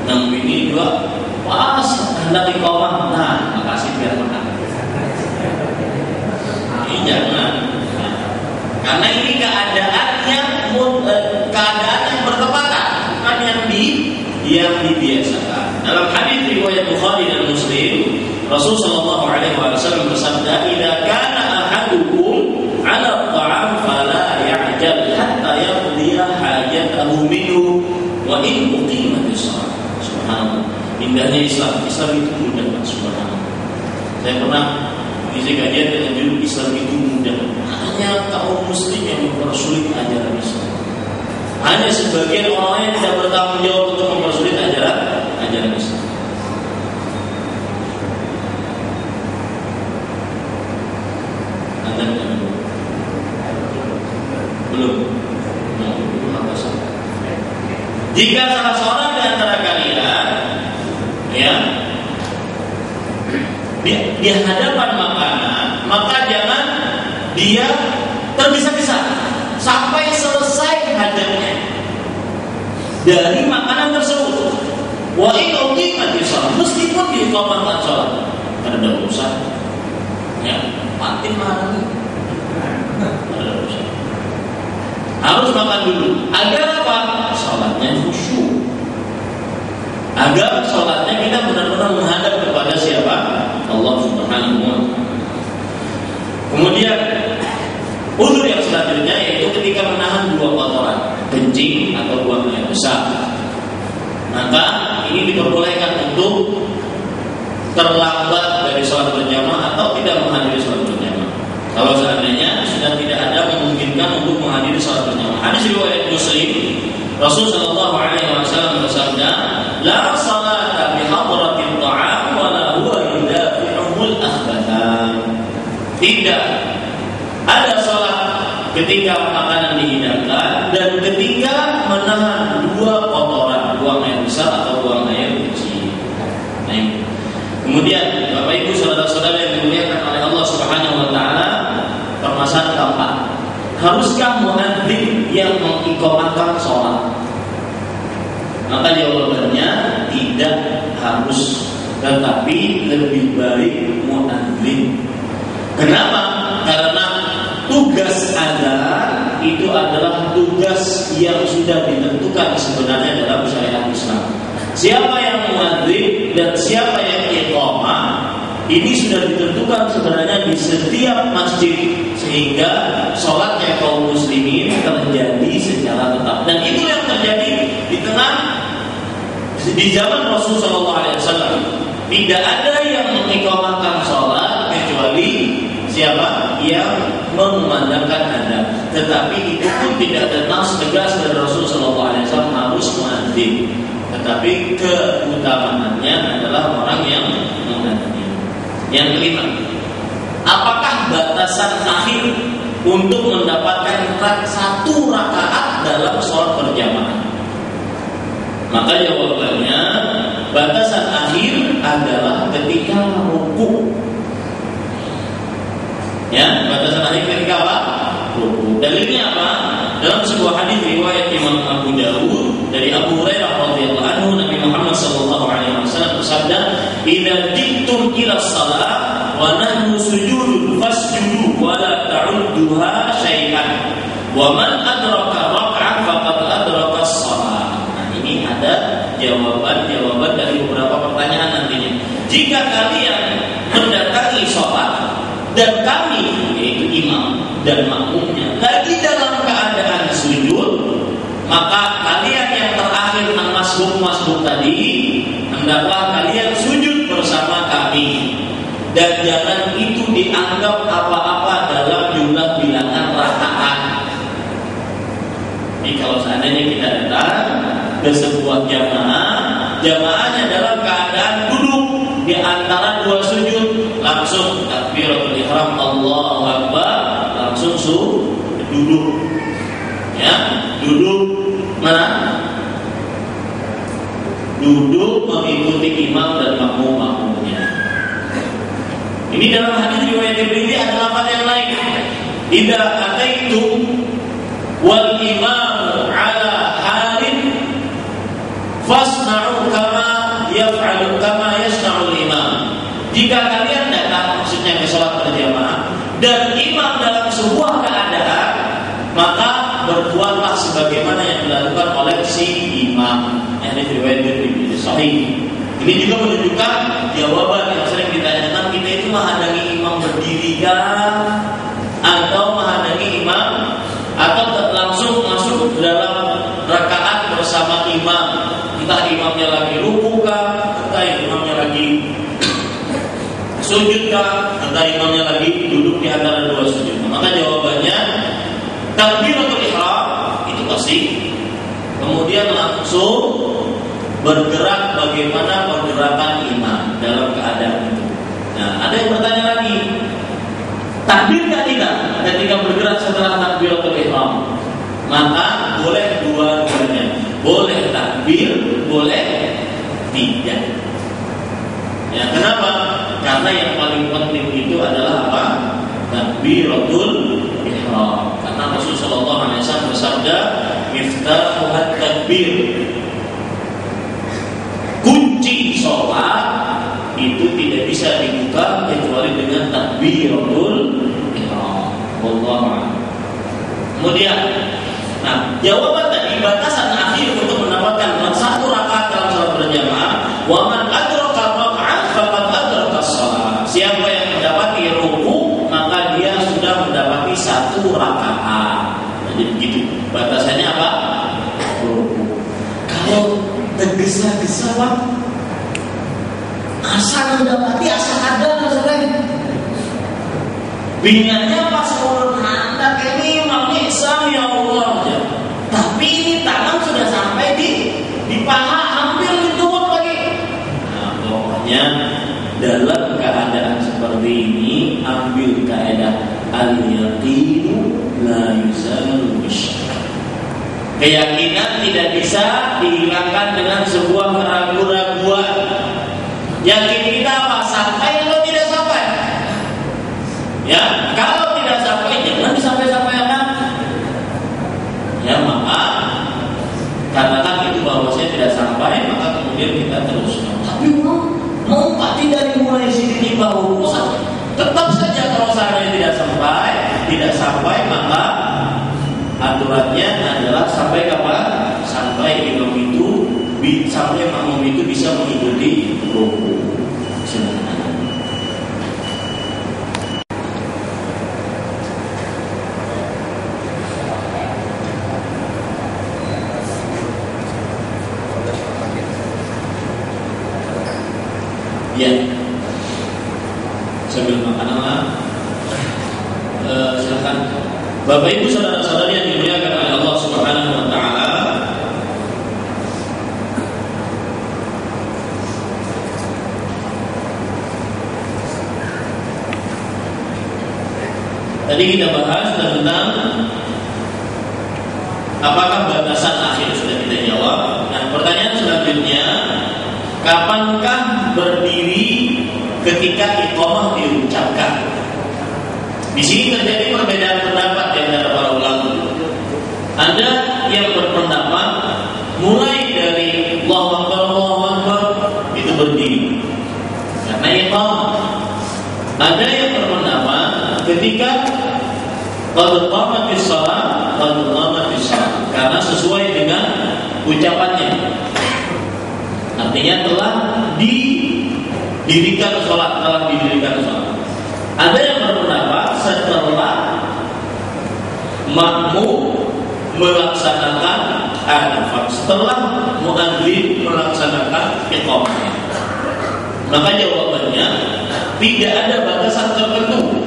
dan ini juga pas hendak iqamah, nah makasih biar makan. Ini jangan, karena ini keadaan yang bertepatan, bukan yang dibiasakan. Dalam hadis riwayat Bukhari dan Muslim, Rasul sallallahu alaihi wasallam bersabda, "Idza kana ahadukum 'ala at-ta'am fala ya'jal hatta yaqdiya hajatahu minhu wa in uqimatis shalah." Subhanallah. Indahnya Islam itu mudah, subhanallah. Saya pernah mengisi kajian dengan judul Islam itu mudah. Hanya kaum muslim yang mempersulit ajaran Islam. Hanya sebagian orang yang tidak bertanggung jawab untuk mempersulit ajaran Islam. Belum. Jika salah seorang di antara kalian, ya, di hadapan makanan, maka jangan dia tergesa-gesa sampai selesai hajatnya dari makanan tersebut. Wa in uqimatis shalah, meskipun diiqamahkan salat, karena ada urusan, ya, patin makan. Harus makan dulu. Agar apa? Salatnya khusyuk. Agar salatnya kita benar-benar menghadap kepada siapa? Allah Subhanahu wa ta'ala. Kemudian uzur yang selanjutnya yaitu ketika menahan dua kotoran, kencing atau buang air besar. Maka ini diperbolehkan untuk terlambat dari sholat berjamaah atau tidak menghadiri sholat berjamaah. Kalau seandainya sudah tidak ada memungkinkan untuk menghadiri sholat berjamaah. Hadis riwayat Muslim, Rasul sallallahu alaihi wasallam bersabda, "La salata bi hadratil ta'am wa la huwa yudafi'ul akhbathan." Tidak ada sholat ketika makanan dihidangkan dan ketika menahan dua kotoran, buang air besar atau buang air kecil. Nah, kemudian Bapak Ibu saudara-saudara yang dimuliakan oleh Allah Subhanahu wa taala, permasalahan keempat, haruskah muadzin yang mengiqamahkan sholat? Maka jawabannya tidak harus, tetapi lebih baik muadzin. Kenapa? Karena tugas adzan itu adalah tugas yang sudah ditentukan sebenarnya dalam syariat Islam. Siapa yang muadzin dan siapa yang iqamah ini sudah ditentukan sebenarnya di setiap masjid, sehingga sholatnya kaum muslimin terjadi secara tetap. Dan itu yang terjadi di zaman Rasulullah SAW. Tidak ada yang mengiqamahkan sholat kecuali siapa? Yang mengumandangkan adzan. Tetapi itu pun tidak ada nas tegas dari Rasulullah SAW harus muadzin. Tetapi keutamaannya adalah orang yang muadzin. Yang kelima, apakah batasan akhir untuk mendapatkan satu rakaat dalam sholat berjamaah? Maka jawabannya, batasan akhir adalah ketika ruku. Ya, batasan akhir ketika apa? Ruku. Dalilnya apa? Dalam sebuah hadis riwayat Imam Abu Dawud dari Abu Hurairah radhiyallahu anhu, Nabi Muhammad sallallahu alaihi wasallam bersabda, "Idza ji'tum ila shalah wa nahnu sujudun fasjudu wa la ta'udduha syai'an. Wa man adraka rak'ah faqad adraka shalah." Nah, ini ada jawaban dari beberapa pertanyaan nantinya. Jika kalian mendatangi sholat dan kami, yaitu imam dan makmumnya, lagi dalam keadaan sujud, maka kalian yang terakhir masbuk tadi, hendaklah kalian sujud bersama kami. Dan jangan itu dianggap apa-apa dalam jumlah bilangan rakaat. Jadi kalau seandainya kita datang ke sebuah jamaahnya dalam keadaan duduk di antara dua sujud, langsung takbiratul ihram Allahu Akbar, langsung duduk. Ya, duduk mana? Duduk mengikuti imam dan makmum-makmumnya. Ini dalam hadis riwayat Tirmidzi ada lafaz yang lain. Idza ataitum wal imam ala halin fasna'u kama yasna'ul imam. Jika kalian datang, maksudnya ke sholat berjamaah, dan imam dalam sebuah keadaan, maka berbuatlah sebagaimana yang dilakukan oleh si imam. Yang diriwayatkan di Sahih. Ini juga menunjukkan jawaban yang sering ditanyakan, kita itu menghadang imam berdiri kah, atau menghadang imam, atau langsung masuk dalam rakaat bersama imam. Entah imamnya lagi ruku kah, entah imamnya lagi sujud kah, entah imamnya lagi duduk di antara dua sujud. Maka jawabannya takbiratul ihram itu pasti. Kemudian langsung bergerak bagaimana pergerakan imam dalam keadaan itu. Nah, ada yang bertanya lagi, takbirkah tidak ketika bergerak setelah takbiratul ihram? Maka boleh dua-duanya. Boleh takbir, boleh tidak. Ya, kenapa? Karena yang paling penting itu adalah apa? Takbiratul ihram. Karena Rasulullah sallallahu alaihi wasallam bersabda, "Miftahuhat takbir." Kunci sholat itu tidak bisa dibuka kecuali dengan takbiratul ihram. Wallahu a'lam. Kemudian, nah, jawaban tadi batasan akhir untuk mendapatkan satu rakaat dalam sholat berjamaah, wa man adraka raka'ah faqad adraka shalah. Siapa yang mendapati ruku, maka dia sudah mendapati satu rakaat. Jadi begitu. Batasannya apa? Ruku. Kalau tergesa-gesa, Pak, asal mendapati asal ada masalahnya. Bingannya pas urut handak ini maknya Islam ya Allah aja. Tapi ini tangan sudah sampai di paha, hampir ditutup lagi. Nah, pokoknya dalam keadaan seperti ini ambil kaidah al-yaqinu la yuzalu bisyakk. Keyakinan tidak bisa dihilangkan dengan sebuah keraguan-raguan. Yakin kita apa? Sampai atau tidak sampai? Ya, kalau tidak sampai jangan disampai-sampaikan. Ya, maka katakan itu bahwa saya tidak sampai. tidak sampai, maka aturannya adalah sampai kapan? Sampai imam itu, sampai makmum itu bisa mengikuti ruku. Ya, sambil makan lah. Silakan, Bapak Ibu saudara-saudari yang dimuliakan oleh Allah Subhanahu Wa Taala. Tadi kita bahas tentang apakah batasan akhir, sudah kita jawab. Nah, pertanyaan selanjutnya, kapankah berdiri ketika iqamah diucapkan? Di sini terjadi perbedaan pendapat di antara para ulama. Ada yang berpendapat mulai dari Allahu Akbar itu berdiri karena iqamah. Ada yang berpendapat ketika qad qamatis shalah karena sesuai dengan ucapannya. Artinya telah didirikan sholat. Ada yang berpendapat setelah makmum melaksanakan setelah muadzin melaksanakan iqamah. Maka jawabannya tidak ada batasan tertentu.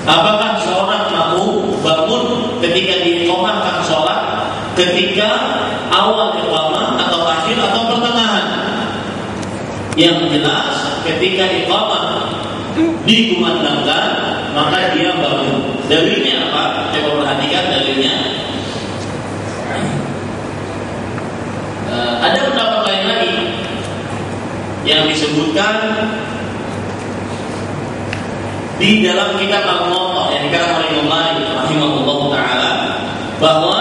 Apakah seorang makmum bangun ketika diiqamahkan sholat, ketika awal iqamah atau akhir atau pertengahan? Yang jelas ketika iqamah dikumandangkan maka dia bangun. Dalilnya apa? Coba perhatikan dalilnya. Ada pendapat lain lagi yang disebutkan di dalam kitab Al-Muwatta yang dikarang oleh Imam Malik rahimahullah taala, bahwa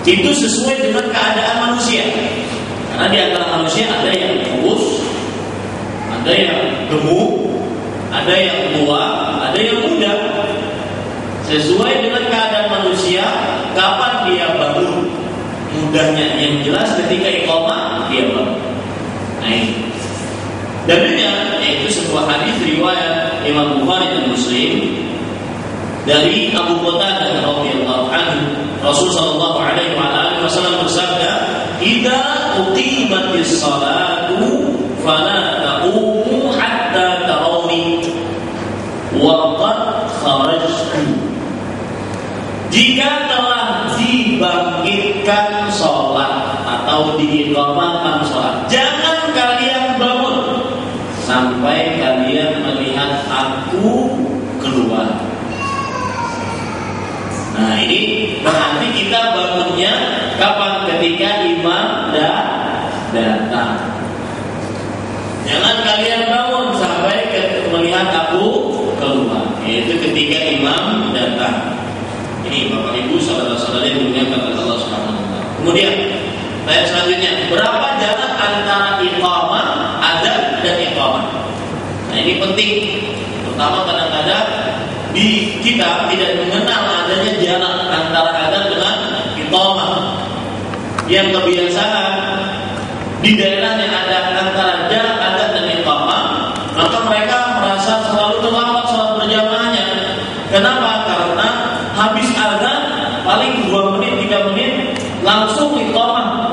itu sesuai dengan keadaan manusia. Karena di antara manusia ada yang kurus, ada yang gemuk, ada yang tua, ada yang muda. Sesuai dengan keadaan manusia, kapan dia bangun? Mudahnya yang jelas ketika iqamah dia bangun. Nah ini dalilnya, yaitu sebuah hadis riwayat Imam Bukhari dan Muslim dari Abu Qatadah radhiyallahu anhu. Rasul sallallahu alaihi wasallam bersabda, "Idza uqimatis salatu fala taqumu hatta tarawni wa qad kharajtu." Jika telah dibangkitkan sholat atau diiqamahkan sholat, jangan kalian bangun sampai kalian melihat aku keluar. Nah ini berarti kita bangunnya kapan? Ketika imam datang. Jangan kalian bangun sampai melihat aku keluar, yaitu ketika imam datang. Ini Bapak Ibu saudara-saudari yang dimuliakan oleh Allah Subhanahu wa taala. Kemudian ayat selanjutnya, berapa jarak antara iqamah, adzan dan iqamah? Nah ini penting. Pertama, kadang-kadang di kita tidak mengenal adanya jarak antara adzan dengan iqamah. Yang kebiasaan di daerah yang ada antara jarak adzan dan iqamah, maka mereka merasa selalu terlambat sholat berjamaahnya. Kenapa? Karena habis adzan paling 2 menit 3 menit langsung iqamah.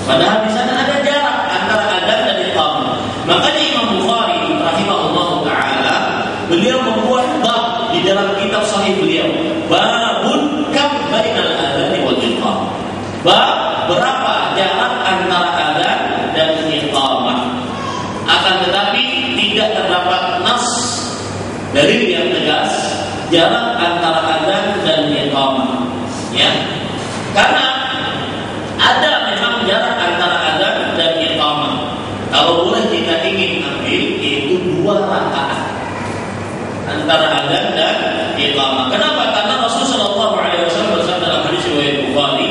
Padahal di sana ada jarak antara adzan dan iqamah. Makanya Imam Bukhari rahimahullah taala beliau membuat bab di dalam kitab sahih beliau, babun kam bainal adzan wal iqamah. Bab berapa jarak antara adzan dan iqamah. Akan tetapi tidak terdapat nas dari yang tegas jarak antara adzan dan iqamah, ya. Karena ada memang jarak antara adzan dan iqamah. Kalau boleh kita ingin ambil, yaitu 2 rakaat antara adzan dan iqamah. Kenapa? Karena Rasulullah sallallahu alaihi wasallam bersabda dalam hadis riwayat Bukhari,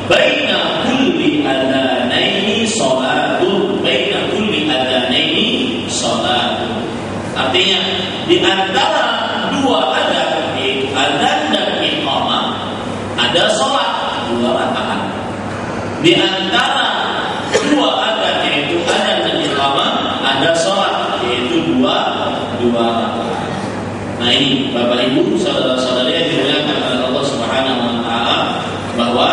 "Baina kulli adzanaini shalatun, baina kulli adzanaini shalatun." Artinya di antara dua adzan, yaitu adzan dan iqamah, ada sholat 2 rakaat. Di antara dua adzan, yaitu adzan dan iqamah, ada sholat, yaitu 2 rakaat. Nah ini Bapak Ibu, saudara-saudari yang dimuliakan oleh Allah Subhanahu wa taala, bahwa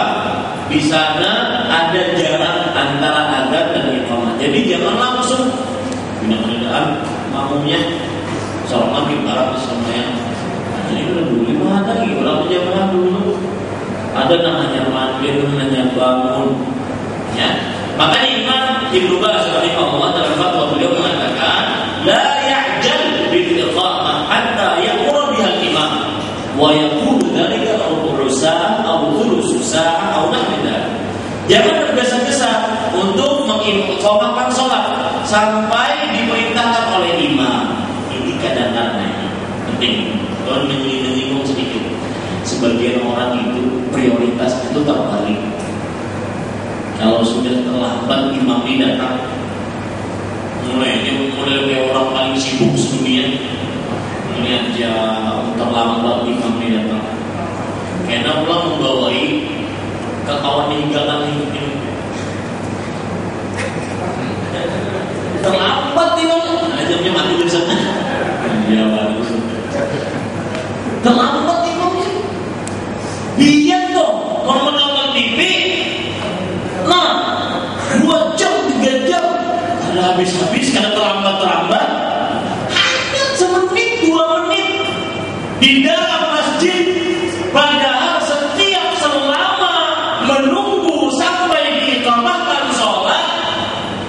di sana ada jarak antara adzan dan iqamah. Jadi jangan langsung pindah-pindahan makmumnya sholat maghrib bareng sama yang ini udah dulu lagi berapa jamaah dulu. Ada namanya maghrib, namanya bangun. Ya, makanya Imam Ibnu Baz rahimahullah dalam fatwa beliau mengatakan, la ya'jal bil iqamah hatta yaqra biha al-imam wa yaqulu dzalika rubu'u sa'ah aw thulutsu sa'ah aw nahwu dzalik. Jangan tergesa-gesa untuk mengiqamahkan sholat sampai diperintahkan oleh imam. Ini kadang-kadang penting. Kalau menyinggung sedikit, sebagian orang itu prioritas itu terbalik. Kalau sudah terlambat imam ini datang, mulai kayak orang paling sibuk sedunia. Ini aja terlambat imam ini datang. Karena pulang membawai ke kawan meninggalkan hidup. Terlambat imam, jamnya mati di sana. Ya bagus. Terlambat imam. Lihat dong, kalau menonton TV, nah 2 jam, 3 jam, kalau habis-habis karena terlambat, hanya semenit, 2 menit di dalam masjid. Padahal setiap selama menunggu sampai diiqamahkan sholat,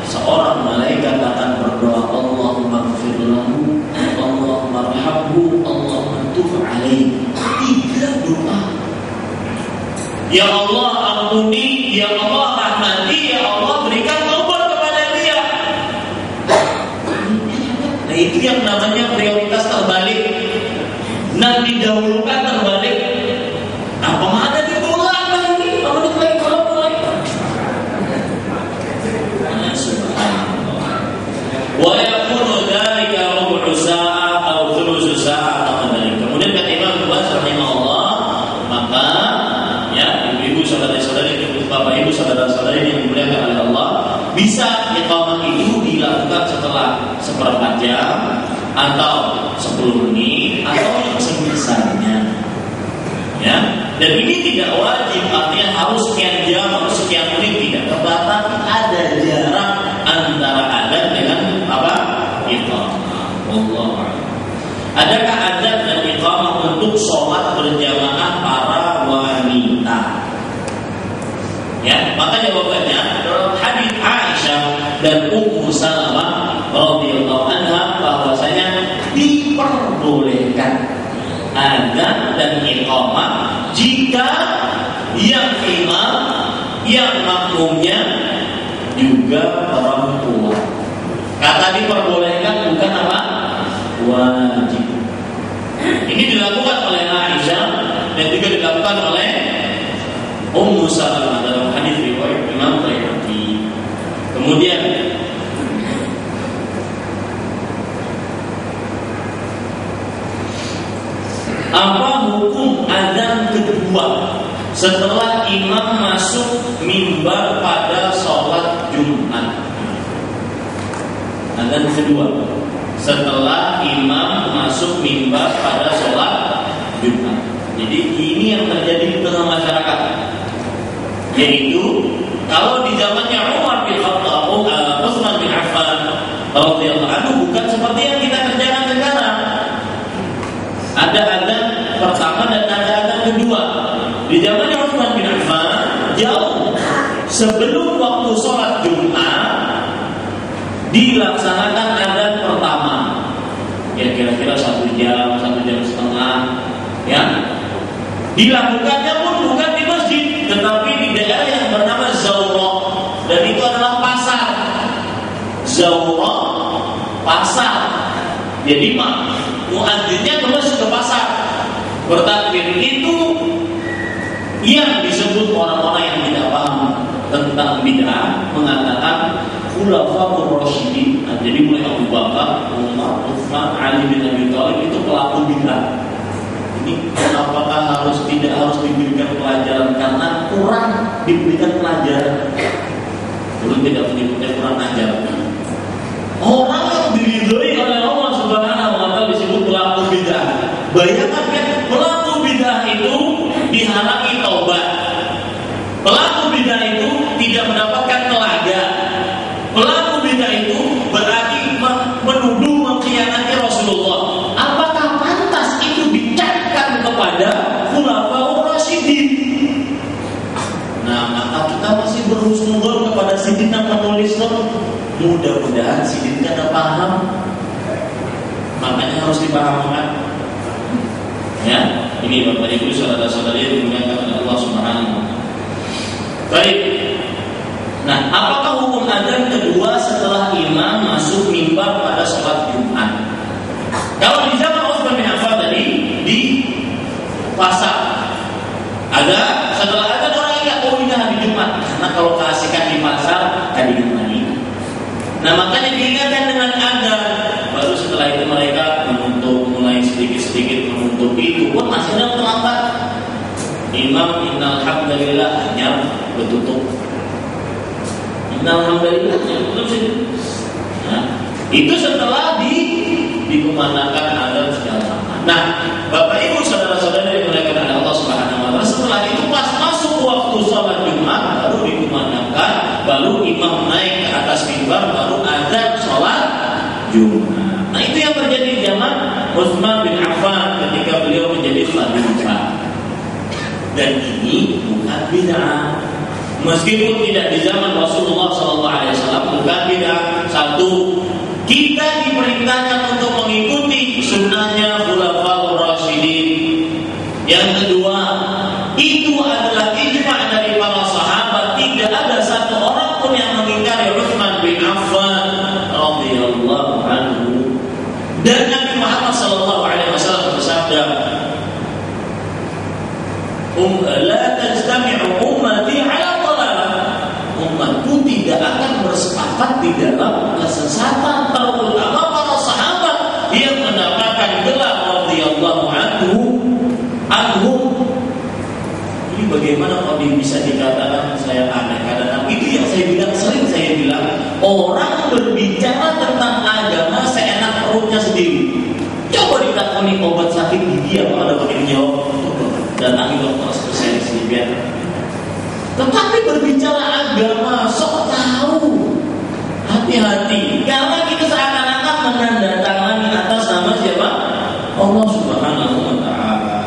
seorang malaikat akan berdoa, Allahumma ighfir lahu, Allahumma arhamhu, Allahumma tub alaihi. 3 doa. Ya Allah ampuni, ya Allah rahmati, ya Allah berikan taubat kepada dia. Nah itu yang namanya prioritas terbalik. Nah didahulukan terbalik. Apa mana ditolak lagi? Apa ditolak lagi? Subhanallah. Wa yakunu dzalika rubu'u sa'ah aw thulutsu sa'ah atau dzalik. Kemudian kata Imam Bukhari rahimahullah, maka ibu saudara-saudari, bapak ibu saudara-saudari yang dimuliakan oleh Allah, bisa iqamah itu dilakukan setelah 1/4 jam atau 10 menit atau yang semisalnya. Ya, dan ini tidak wajib, artinya harus sekian jam, harus sekian menit, tidak. Tetapi ada jarak antara adzan dengan iqamah. Wallahu a'lam. Adakah adzan dan iqamah untuk sholat berjamaah para wanita? Ya, maka jawabannya dalam hadis Aisyah dan Ummu Salamah radhiyallahu anha bahwasanya diperbolehkan adzan dan iqamah jika yang imam, yang makmumnya juga perempuan. Kata diperbolehkan bukan apa? Wajib. Ini dilakukan oleh Aisyah dan juga dilakukan oleh Ummu Salamah dalam hadis riwayat Imam Baihaqi. Kemudian apa hukum adzan kedua setelah imam masuk mimbar pada sholat Jumat? Adzan kedua setelah imam masuk mimbar pada sholat Jumat. Jadi ini yang terjadi di tengah masyarakat. Yaitu kalau di zamannya Umar bin Khattab, Utsman bin Affan radhiyallahu anhu bukan seperti yang kita kerjakan sekarang. Ada adzan pertama dan ada adzan kedua. Di zamannya Utsman bin Affan jauh sebelum waktu sholat Jumat dilaksanakan adzan pertama. Ya kira-kira 1 jam, 1 jam setengah. Ya. Dilakukannya pun bukan di masjid, tetapi di daerah yang bernama Zawrah, dan itu adalah pasar. Zawrah, pasar. Jadi muadzinnya terus ke pasar bertakbir. Itu yang disebut orang-orang yang tidak paham tentang bid'ah mengatakan khulafaur rasyidin. Jadi mulai Abu Bakar, Umar, Utsman, Ali bin Abi Thalib itu pelaku bid'ah. Ini apakah tidak harus diberikan pelajaran karena kurang diberikan pelajaran? Belum tidak menyebutnya kurang ajar. Orang yang diridhoi oleh Allah Subhanahu wa taala disebut pelaku bid'ah. Bayangkan kan, pelaku bid'ah itu dihalangi taubat. Pelaku bid'ah itu tidak mendapatkan telaga. Pelaku bid'ah itu berarti menuduh, mengkhianati Rasulullah. Apakah pantas itu dicapkan kepada khulafaur rasyidin? Nah, maka kita masih berhusnuzon kepada sidina penulis itu. Mudah-mudahan sidinnya ada paham. Makanya harus dipahamkan. Ya, ini Bapak Ibu saudara-saudari yang dimuliakan oleh Allah Subhanahu wa taala. Baik. Nah, apakah hukum adzan kedua setelah imam masuk mimbar pada sholat Jumat? Kalau di zaman Utsman bin Affan tadi di pasar ada setelah adzan orang ingat ini hari Jumat, karena kalau keasikan di pasar hari Jumat ini. Nah, makanya diingatkan dengan adzan. Baru setelah itu mereka menutup, mulai sedikit-sedikit menutup itu. Pun masih dalam terlambat. Imam innal hamdalillah hanya bertutup. Alhamdulillah, belum sih. Nah, itu setelah dikumandangkan adzan segala macam. Nah, Bapak Ibu saudara-saudara yang dimuliakan oleh Allah Subhanahu wa taala, setelah itu pas masuk waktu sholat Jumat baru dikumandangkan, baru imam naik ke atas mimbar, baru adzan sholat Jumat. Nah, itu yang terjadi di zaman Utsman bin Affan ketika beliau menjadi khalifah. Dan ini bukan bid'ah. Meskipun tidak di zaman Rasulullah SAW, bukan bid'ah. Satu, kita diperintahkan untuk mengikuti sunnahnya khulafaur rasyidin. Yang kedua, itu adalah ijma' dari para sahabat. Tidak ada satu orang pun yang mengingkari Utsman bin Affan radhiyallahu anhu. Dan Nabi Muhammad SAW bersabda, la tajtami'u ummati 'ala umatku tidak akan bersepakat di dalam kesesatan, terutama para sahabat yang mendapatkan gelar radhiyallahu anhum. Ini bagaimana kalau bisa dikatakan saya aneh? Kadang-kadang itu yang saya bilang, sering saya bilang, orang berbicara tentang agama seenak perutnya sendiri. Coba ditakoni obat sakit gigi apa ada begini jawab, datangi dokter spesialis biar. Tetapi berbicara agama sok tahu, hati-hati, karena kita seakan-akan menandatangani atas nama siapa? Allah Subhanahu wa taala.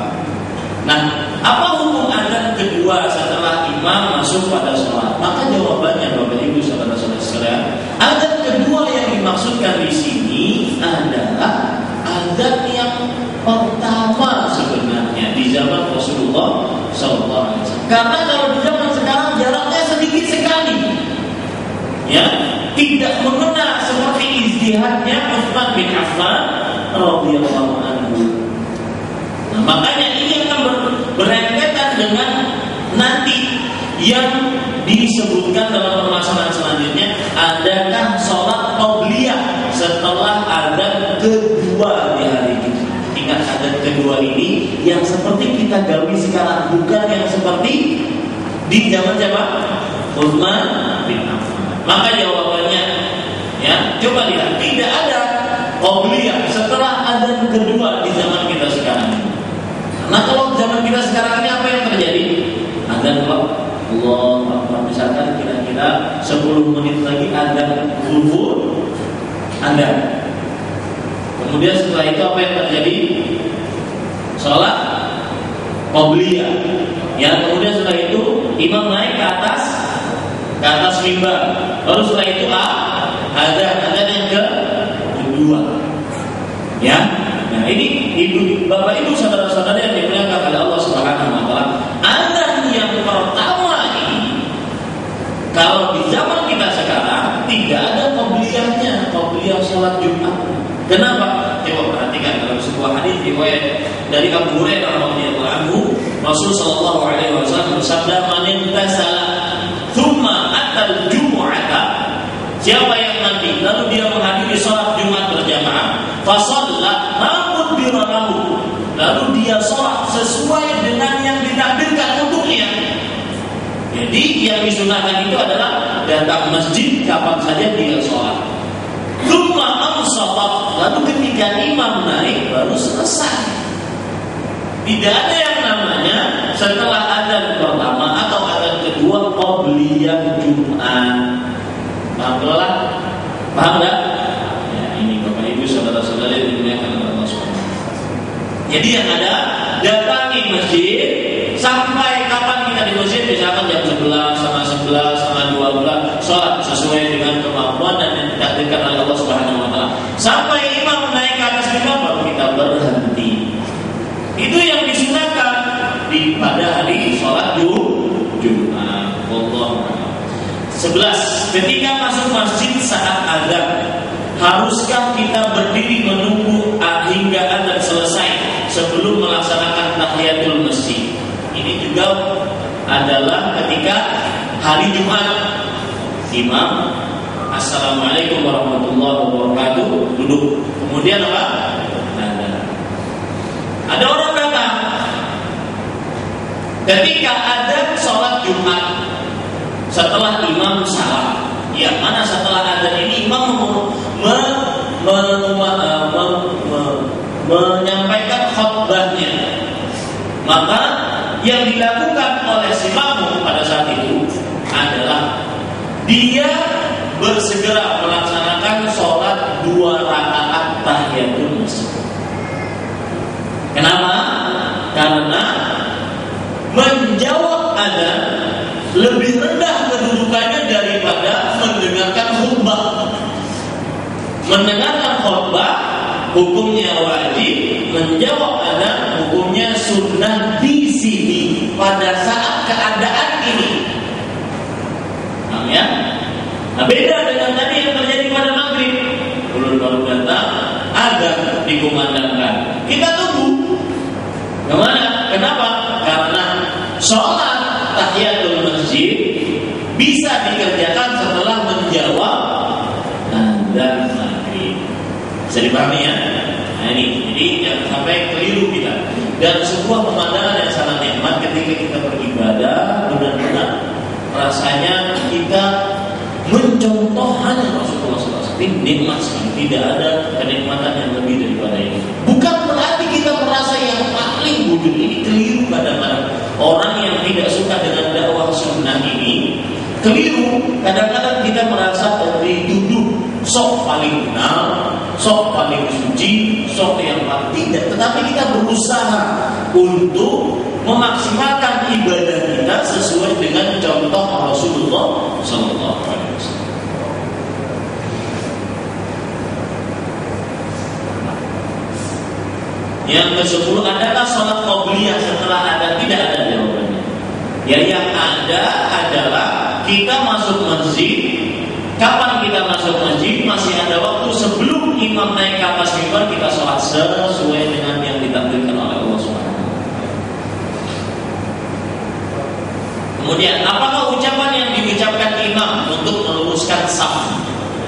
Nah, apa hukum adzan kedua setelah imam masuk pada sholat? Maka jawabannya Bapak Ibu saudara-saudara sekalian, adzan kedua yang dimaksudkan di sini adalah adzan yang pertama sebenarnya di zaman Rasulullah SAW. Karena kalau di zaman sekarang jaraknya sedikit sekali, ya, tidak mengena seperti ijtihadnya Utsman bin Affan radhiyallahu anhu. Nah, makanya ini akan berkaitan dengan nanti yang disebutkan dalam permasalahan selanjutnya. Adakah sholat qabliyah setelah adzan kedua di hari ini? Ingat, adzan kedua ini yang seperti kita gawi sekarang, bukan yang seperti di zaman siapa? Utsman bin Affan. Maka jawabannya, ya, coba lihat, tidak ada qabliyah setelah adzan kedua di zaman kita sekarang ini. Nah, kalau zaman kita sekarang ini apa yang terjadi? Adzan Allah Akbar, misalkan kira-kira 10 menit lagi adzan zuhur ada. Kemudian setelah itu apa yang terjadi? Sholat qabliyah. Ya, kemudian setelah itu imam naik ke atas mimbar. Baru setelah itu adzan yang kedua. Ya. Nah, ini Bapak Ibu saudara-saudara yang dimuliakan oleh Allah Subhanahu wa taala. Adzan yang pertama ini kalau di zaman kita sekarang tidak ada qabliyahnya, qabliyah sholat Jumat. Kenapa? Coba perhatikan dalam sebuah hadis riwayat dari Abu Hurairah radhiyallahu anhu, Rasul sallallahu alaihi wasallam bersabda, "Man intasala tsumma atal jumu'ata." Siapa yang nanti lalu dia menghadiri salat Jumat berjamaah, fa shalla yang disunahkan itu adalah datang masjid kapan saja dia sholat. Lalu ketika imam naik baru selesai. Tidak ada yang namanya setelah adzan pertama atau adzan kedua qobliyah Jumat. Paham enggak? Ya, ini Bapak Ibu saudara-saudara yang dimuliakan oleh Allah Subhanahu wa taala. Jadi yang ada datangi masjid sampai kapan kita di masjid, misalkan jam 11, setengah 11, setengah 12, sholat sesuai dengan kemampuan dan yang ditakdirkan oleh Allah Subhanahu wa taala. Sampai imam naik ke atas mimbar baru kita berhenti. Itu yang disunahkan pada hari sholat Jumat. Wallahu a'lam. 11. Ketika masuk masjid saat adzan, haruskah kita berdiri menunggu hingga adzan selesai sebelum melaksanakan tahiyatul masjid? Ini juga adalah ketika hari Jumat, imam Assalamualaikum warahmatullahi wabarakatuh, duduk. Kemudian apa? Ada orang datang ketika ada sholat Jumat setelah imam salam. Ya, mana setelah adzan ini imam menyampaikan khutbahnya. Maka yang dilakukan oleh si makmum pada saat itu adalah dia bersegera melaksanakan sholat 2 rakaat tahiyatul masjid. Kenapa? Karena menjawab adzan lebih rendah kedudukannya daripada mendengarkan khutbah. Mendengarkan khutbah hukumnya wajib, menjawab adzan hukumnya sunnah di sini pada saat keadaan ini. Ya? Nah, beda dengan tadi yang terjadi pada maghrib. Ulun baru datang, adzan dikumandangkan. Kita tunggu. Bagaimana? Kenapa? Karena sholat tahiyatul masjid bisa dikerjakan setelah menjawab adzan maghrib. Bisa dipahami ya? Nah ini, jadi jangan sampai keliru kita. Dan sebuah pemandangan yang sangat nikmat ketika kita beribadah, benar-benar rasanya kita mencontoh hanya Rasulullah SAW. Ini nikmat sekali. Tidak ada kenikmatan yang lebih daripada ini. Bukan berarti kita merasa yang paling wujud. Ini keliru kadang-kadang. Orang yang tidak suka dengan dakwah sunnah ini keliru. Kadang-kadang kita merasa dituduh sok paling benar, sok paling suci, sok yang paling tidak. Tetapi kita berusaha untuk memaksimalkan ibadah kita sesuai dengan contoh Rasulullah SAW. Yang ke-10 adalah sholat qobliyah setelah ada, tidak ada jawabannya. Ya, yang ada adalah kita masuk masjid. Kapan kita masuk masjid? Masih ada waktu sebelum imam naik ke atas mimbar, kita sholat sesuai dengan yang ditakdirkan oleh Allah Subhanahu. Kemudian, apakah ucapan yang diucapkan imam untuk meluruskan saf?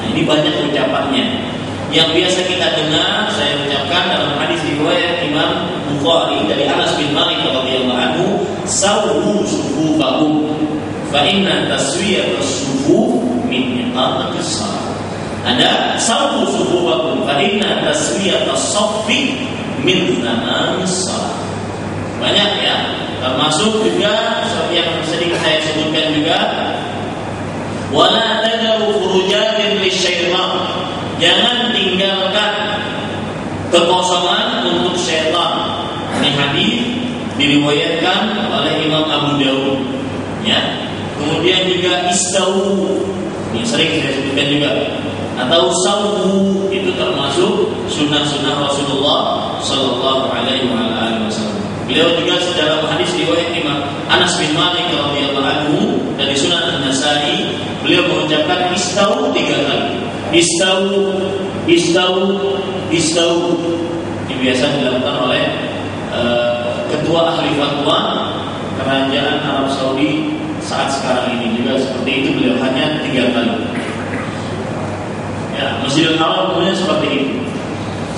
Nah, ini banyak ucapannya. Yang biasa kita dengar, saya ucapkan dalam hadis riwayat Imam Bukhari dari Anas bin Malik radhiyallahu anhu, "Sawwu sufufakum, fa inna taswiyatas sufuf min iqamatis shalah." Ada sawwu sufufakum, fa inna taswiyatas saffi min tamamis shalah. Banyak ya, termasuk juga yang sering saya sebutkan juga, wala tadaru furujatin lisyaitan. Jangan tinggalkan kekosongan untuk syaitan. Ini hadis diriwayatkan oleh Imam Abu Dawud. Ya. Kemudian juga istau, ini sering saya sebutkan juga. Atau sawu, itu termasuk sunnah-sunnah Rasulullah Sallallahu Alaihi Wasallam. Beliau juga dalam hadis riwayat Imam Anas bin Malik radhiyallahu anhu dari Sunan An-Nasa'i, beliau mengucapkan istau 3 kali. Istau. Ini biasa dilakukan oleh ketua ahli fatwa kerajaan Arab Saudi saat sekarang ini juga seperti itu. Beliau hanya 3 kali. Ya, Masjidil Haram punya seperti itu.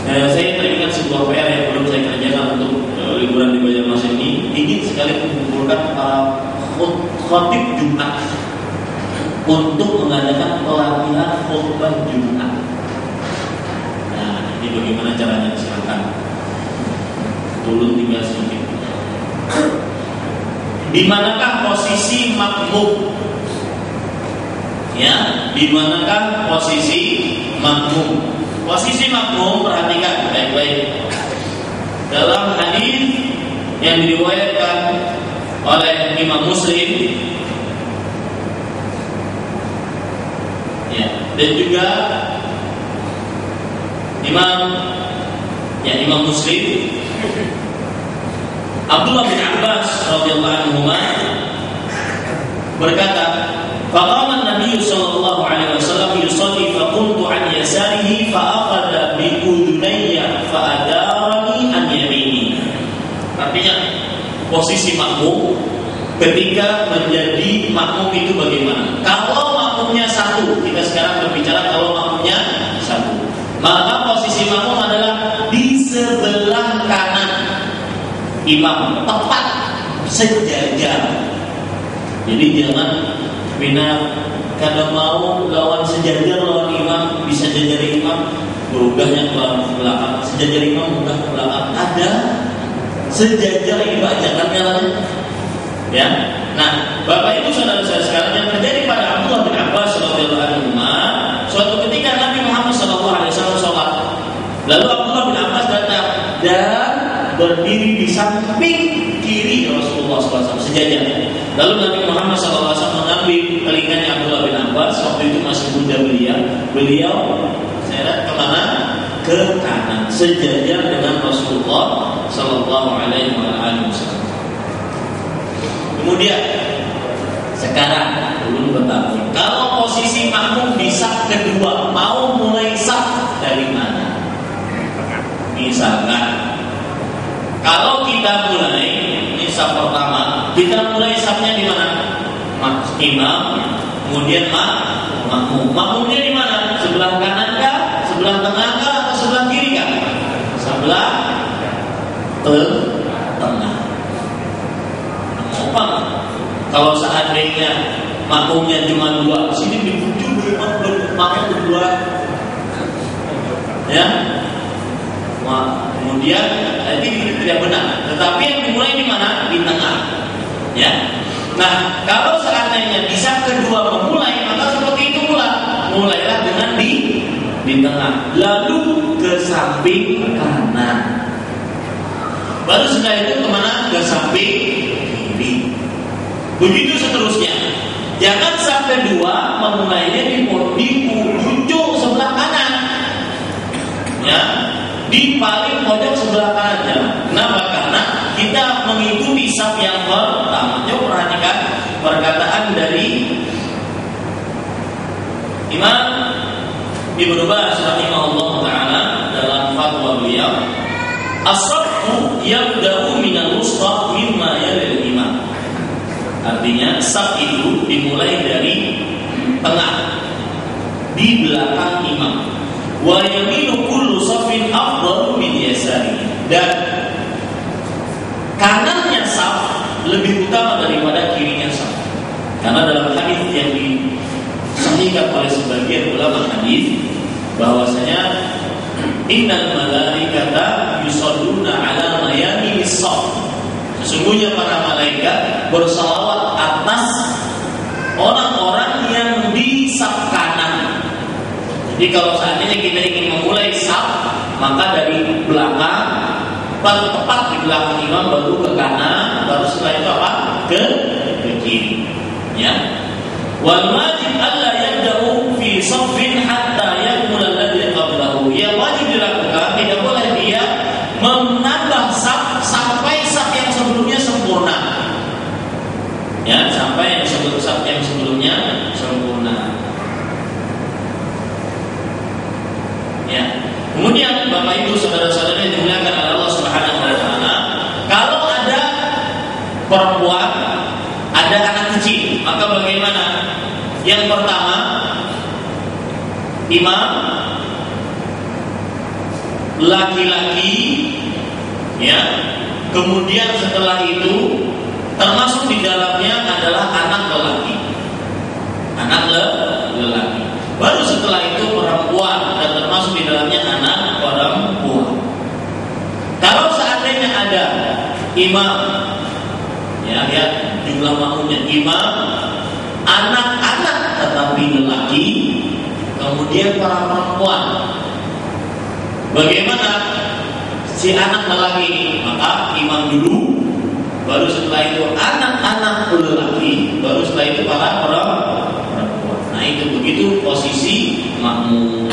Saya teringat sebuah PR yang belum saya kerjakan untuk liburan di Banjarmasin ini. Ingin sekali mengumpulkan para khotib Jumat untuk mengadakan pelatihan khutbah Jumat. Nah, ini bagaimana caranya? Silakan turun tinggal sedikit. Di manakah posisi makmum? Ya, di manakah posisi makmum? Posisi makmum, perhatikan baik-baik. Dalam hadis yang diriwayatkan oleh Imam Muslim, ya, dan juga Imam Muslim, Abdullah bin Abbas radhiyallahu anhu berkata, faqama an-nabiy sallallahu alaihi wasallam yusalli faqultu an yasarihi fa aqada bi udunayya fa adarani an yamini. Artinya posisi makmum ketika menjadi makmum itu bagaimana? Kalau makmumnya satu, kita sekarang berbicara kalau makmumnya satu, maka posisi makmum adalah di sebelah kanan imam, tepat sejajar. Jadi jangan kadang mau lawan sejajar, lawan imam, bisa jajar imam, berubahnya ke belakang, sejajar imam berubah ke belakang. Ada sejajar ini Pak, jangan nyalain. Ya. Nah, Bapak Ibu saudara saya sekalian, yang terjadi pada Abdullah bin Abbas radhiyallahu anhu, suatu ketika Nabi Muhammad sallallahu alaihi wasallam sholat. Lalu Abdullah bin Abbas datang dan berdiri di samping kiri Rasulullah SAW sejajar. Lalu Nabi Muhammad SAW mengambil telinganya Abdullah bin Abbas, waktu itu masih muda beliau seret kemana? Ke kanan, sejajar dengan Rasulullah SAW. Kemudian sekarang belum bertahu, kalau posisi makmum di saf kedua, mau mulai saf dari mana? Misalkan kalau kita mulai ini saf pertama, kita mulai safnya di mana? Imam, kemudian makmum. Makmumnya di mana? Sebelah kanan kah? Sebelah tengah kah? Atau sebelah kiri kah? Sebelah tengah. Apa? Kalau seandainya makmumnya cuma dua, sini dibujuk makmum berdua, ya. Kemudian ini tidak benar. Tetapi yang dimulai di mana? Di tengah. Ya. Nah, kalau seandainya di saf kedua memulai, maka seperti itu pula. Mulailah dengan di tengah, lalu ke samping kanan. Baru setelah itu kemana? Ke samping kiri. Begitu seterusnya. Jangan sampai dua memulainya di ujung sebelah kanan. Ya. Di paling pojok sebelah kanan. Kenapa? Karena kita mengikuti saf yang pertama. Coba perhatikan perkataan dari Imam Ibnu Baz rahimahullah taala dalam fatwa beliau, as-saffu yabda'u minal wusta mimma yalil imam. Artinya saf itu dimulai dari tengah, di belakang imam. Wa yaminu kullu safin afdalu min yasari. Dan kanannya saf lebih utama daripada kirinya saf. Karena dalam hadis yang disahihkan oleh sebagian ulama hadis bahwasanya innal malaikata yusalluna ala mayaminis saf. Sesungguhnya para malaikat bersalawat atas orang-orang yang di saf kanan. Jadi kalau seandainya kita ingin memulai saf, maka dari belakang, tepat di belakang imam, baru ke kanan, baru setelah itu apa? Ke kiri. Ya. Wal wajib alla yabda'u fi shaffin hatta yakmul alladhi qablahu. Yang wajib dilakukan, tidak boleh dia menambah saf sampai saf yang sebelumnya sempurna. Ya, sampai saf yang sebelumnya sempurna. Ya. Kemudian Bapak Ibu saudara-saudara yang dimuliakan oleh Allah Subhanahu wa taala, kalau ada perempuan, ada anak kecil, maka bagaimana? Yang pertama, imam laki-laki, ya. Kemudian setelah itu termasuk di dalamnya adalah anak lelaki. Anak lelaki. Baru setelah itu perempuan, dan termasuk di dalamnya anak perempuan. Kalau seandainya ada imam, ya lihat jumlah makmumnya, imam, anak-anak tetapi lelaki, kemudian para perempuan. Bagaimana si anak lelaki ini? Maka imam dulu, baru setelah itu anak-anak lelaki, baru setelah itu para perempuan. Nah itu begitu posisi makmum.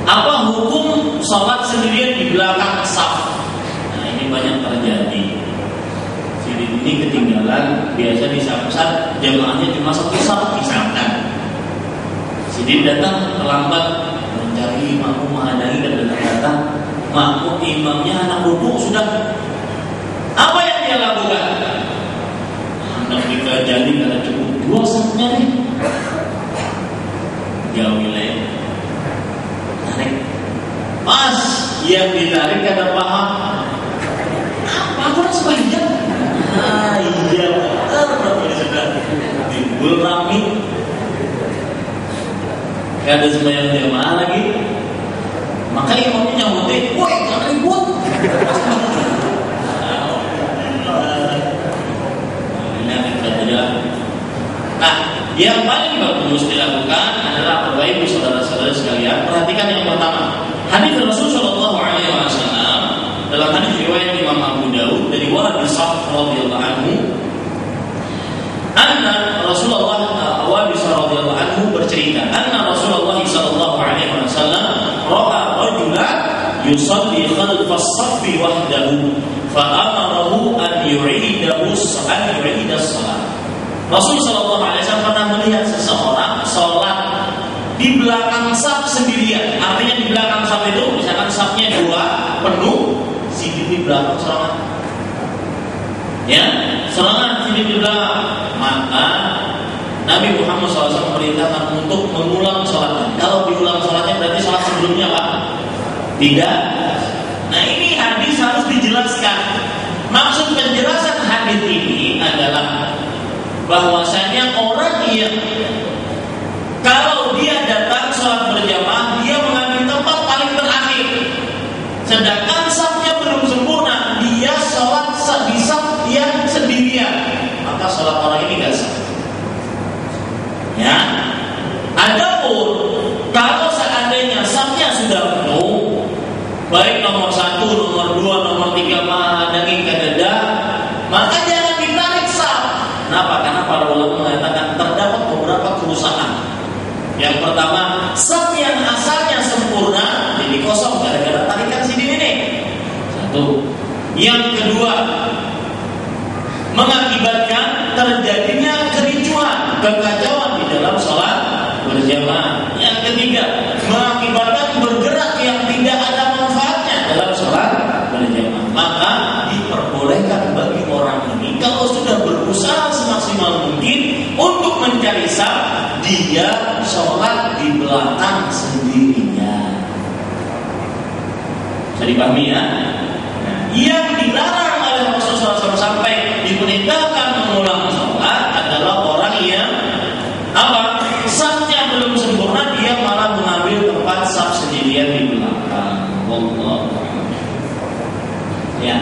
Apa hukum sholat sendirian di belakang saf? Nah ini banyak terjadi. Jadi ini ketinggalan, biasa di saf jamaahnya cuma satu saf misalkan. Jadi datang terlambat mencari makmum menghadiri dan datang makmum imamnya anak rukuk sudah. Apa yang dia lakukan? Hendak dikajali karena cukup dua safnya nih. Jauhilah. Tarik. Pas yang ditarik kada paham. Apa aku harus banyak? Iya. Sudah timbul rami. Kada sembahyang jamaah lagi. Maka imamnya nyautin, woi jangan ribut. Nah, yang paling bagus dilakukan adalah Bapak Ibu saudara-saudara sekalian. Perhatikan yang pertama, hadis Rasul Shallallahu Alaihi Wasallam dalam hadis riwayat Imam Abu Daud dari Wabisah radhiyallahu anhu, anna Rasulullah radhiyallahu anhu bercerita, anna Rasulullah Shallallahu Alaihi Wasallam ra'a rajulan yusalli khalfa as-saffi wahdahu, fa amarahu an yu'idahu as-salat. Rasul Shallallahu Alaihi Wasallam pernah melihat seseorang sholat di belakang saf sendirian. Artinya di belakang saf itu, misalkan safnya dua penuh, sini di belakang serangan, ya serangan sini di belakang. Maka Nabi Muhammad SAW memerintahkan untuk mengulang sholatnya. Kalau diulang sholatnya berarti sholat sebelumnya Pak? Tidak. Nah ini hadis harus dijelaskan. Maksud penjelasan hadis ini adalah bahwasanya orang yang kalau dia datang sholat berjamaah, dia mengambil tempat paling terakhir, sedangkan safnya belum sempurna, dia sholat di saf yang sendirian, maka sholat orang ini gak sah. Ya, adapun kalau seandainya safnya sudah penuh, baik nomor 1, nomor 2, nomor 3 menghadang ke dada, maka jangan ditarik saf. Kenapa? Karena para ulama mengatakan terdapat beberapa kerusakan. Yang pertama, saf yang asalnya sempurna jadi kosong gara-gara tarikan sini ini. Satu. Yang kedua, mengakibatkan terjadinya kericuhan, kekacauan di dalam sholat berjamaah. Yang ketiga, mengakibatkan bergerak yang tidak ada manfaatnya dalam sholat berjamaah. Maka diperbolehkan bagi orang ini kalau sudah berusaha semaksimal mungkin untuk mencari saf, dia sholat di belakang sendirinya. Bisa dipahami ya? Nah, yang dilarang oleh Rasulullah SAW sampai diperintahkan mengulang sholat adalah orang yang apa? Safnya belum sempurna, dia malah mengambil tempat saf sendirian di belakang. Allah. Ya.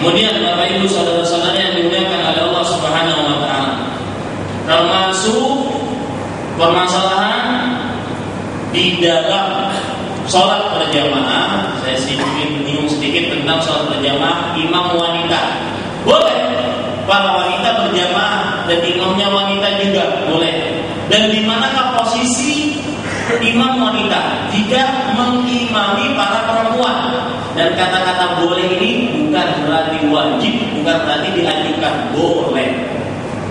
Kemudian Bapak Ibu saudara-saudara yang dimuliakan oleh Allah Subhanahu wa taala, termasuk permasalahan di dalam sholat berjamaah. Saya menyinggung sedikit tentang sholat berjamaah imam wanita. Boleh para wanita berjamaah dan imamnya wanita juga boleh. Dan di manakah posisi imam wanita jika mengimami para perempuan? Dan kata-kata boleh ini bukan berarti wajib, bukan berarti dianjurkan, boleh.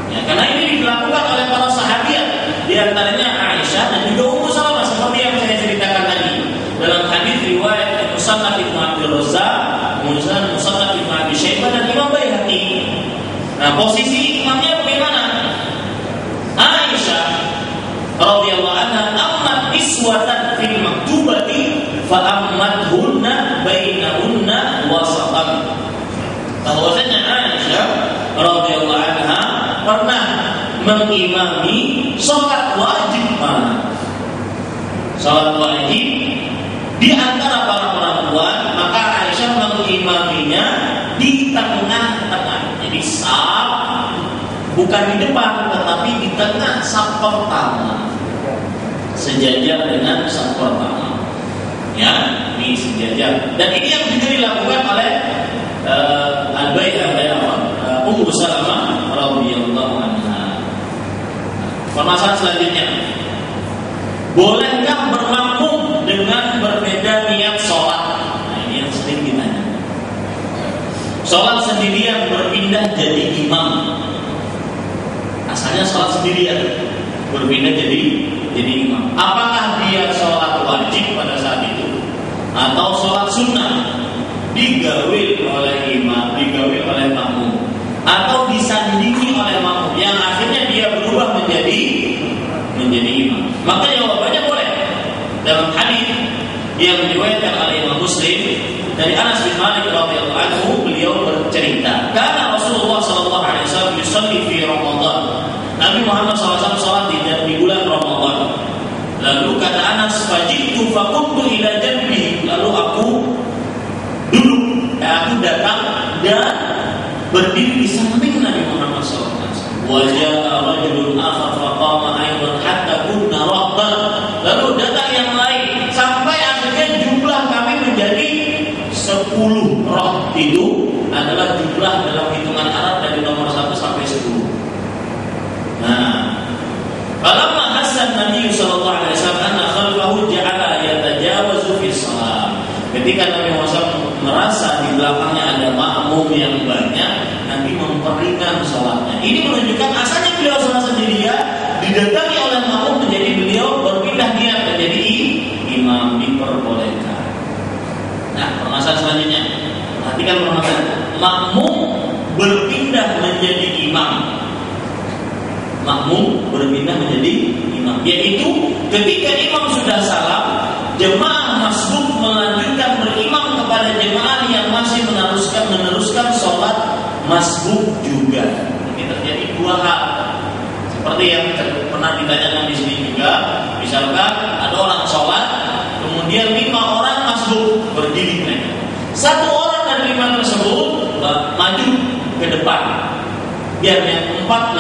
Ya, karena ini dilakukan oleh para sahabiat, di antaranya Aisyah dan juga Ummu Salamah, seperti yang saya ceritakan tadi dalam hadis riwayat Musannaf Ibnu Abdul Razzaq, kemudian Musannaf Ibnu Abi Syaibah dan Imam Baihaqi. Nah, posisi imamnya bagaimana? Aisyah radhiyallahu anha ammat niswatan fil maktubati fa ammathunna bainahunna wasatan. Bahwasanya radhiyallahu anha pernah mengimami sholat wajib malam. Sholat wajib di antara para perempuan, maka Aisyah mengimaminya di tengah-tengah. Jadi saf bukan di depan, tetapi di tengah saf pertama, sejajar dengan saf pertama. Ya, ini sejajar. Dan ini yang juga dilakukan oleh Ummu Salamah radhiyallahu anha. Permasalahan selanjutnya, bolehkah bermakmum dengan berbeda niat sholat? Nah, ini yang sering ditanya. Sholat sendirian berpindah jadi imam. Asalnya sholat sendirian berpindah jadi imam. Apakah dia sholat wajib pada saat itu atau sholat sunnah digawil oleh imam, digawil oleh makmum, atau disandingi oleh makmum yang akhirnya dia berubah menjadi imam? Maka jawabannya boleh. Dalam hadis yang diriwayatkan oleh Imam Muslim dari Anas bin Malik radhiyallahu anhu, beliau bercerita, karena Rasulullah sallallahu alaihi wasallam yusalli fi Ramadan. Nabi Muhammad SAW salat di bulan Ramadan. Lalu kata Anas, fajitu faqumtu ila janbi, lalu aku duduk, aku datang dan berdiri di samping Nabi Muhammad SAW. Wajah rajulun akhar faqama aidan hatta kunna rahban. Lalu datang yang lain sampai akhirnya jumlah kami menjadi 10. Rah itu adalah jumlah dalam hitungan Arab dari nomor 1 sampai 10. Nah, falamma hasan Nabi sallallahu alaihi wasallam anna khalfahu ja'ala yatajawazu fi shalah. Ketika Nabi Muhammad merasa di belakangnya ada makmum yang banyak, nanti memperingan salatnya. Ini menunjukkan asalnya beliau salat sendirian, didatangi oleh makmum menjadi beliau berpindah niat menjadi imam, diperbolehkan. Nah, permasalahan selanjutnya, perhatikan permasalahan. Makmum berpindah menjadi imam. Makmum berpindah menjadi imam, yaitu ketika imam sudah salam, jemaah masbuk melanjutkan berimam kepada jemaah yang masih meneruskan sholat masbuk juga. Ini terjadi dua hal, seperti yang pernah ditanyakan di sini juga. Misalkan ada orang sholat, kemudian 5 orang masbuk berdiri mereka. 1 orang dari 5 tersebut maju ke depan, biar yang 4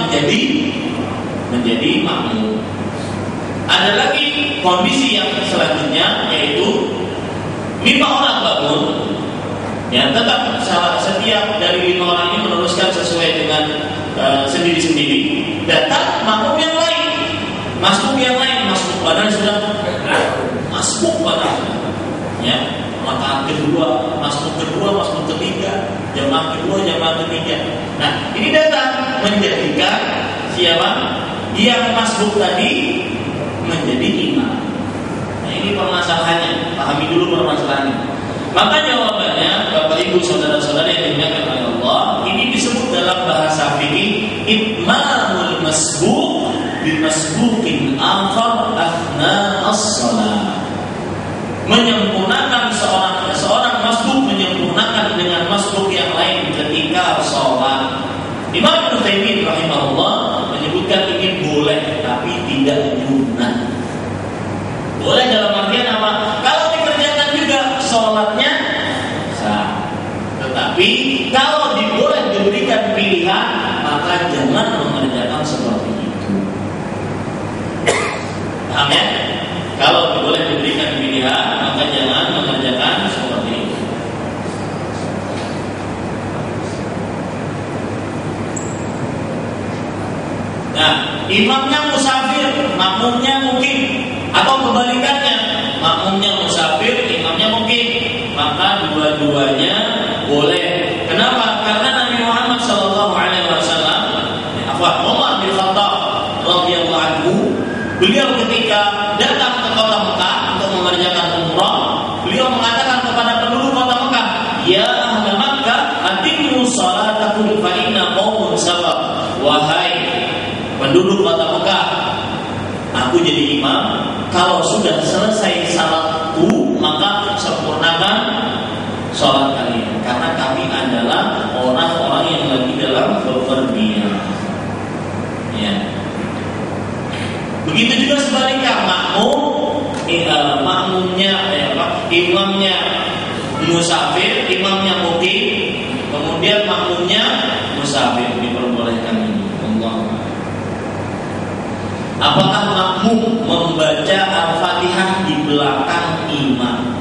menjadi makmum. Ada lagi kondisi yang selanjutnya, yaitu 5 orang bangun, ya tetap setiap dari 5 orang ini meneruskan sesuai dengan sendiri-sendiri. Datang makmum yang lain, masbuk badan sudah masbuk badan, ya. Rakaat kedua, masbuk ketiga, jamaah kedua, jamaah ketiga. Nah, ini datang menjadikan siapa? Yang masbuk tadi menjadi imam. Nah, ini permasalahannya. Pahami dulu permasalahannya. Maka jawabannya, Bapak Ibu saudara-saudara yang dimuliakan oleh Allah, ini disebut dalam bahasa fikih itmamul masbuk bi masbuqin akhar athna as-shalah. Menyempurnakan seorang masbuk menyempurnakan dengan masbuk yang lain ketika sholat. Imam Ibnu Taimiyah rahimahullah menyebutkan ini boleh, tapi tidak sunnah. Boleh dalam artian apa? Kalau dikerjakan juga sholatnya sah. Tetapi kalau boleh diberikan pilihan, maka jangan mengerjakan seperti itu. Paham ya? Kalau boleh diberikan pilihan, maka jangan mengerjakan seperti itu. Nah, imamnya musafir, makmumnya mukim, atau kebalikannya, makmumnya musafir, imamnya mukim, maka dua-duanya boleh. Kenapa? Karena Nabi Muhammad SAW, Umar bin Khattab radhiyallahu anhu, beliau ketika datang ke kota Mekah untuk mengerjakan umrah, beliau mengatakan kepada penduduk kota Mekah, ya ahla Makkah, atimmu salatakum fa inna qaumun sabab. Wahai penduduk kota Mekah, aku jadi imam. Kalau sudah selesai salatku, maka sempurnakan sholat kalian, karena kami adalah orang-orang yang lagi dalam imamnya musafir, imamnya muqim, kemudian makmumnya musafir, diperbolehkan ini. Allah. Apakah makmum membaca Al-Fatihah di belakang imam?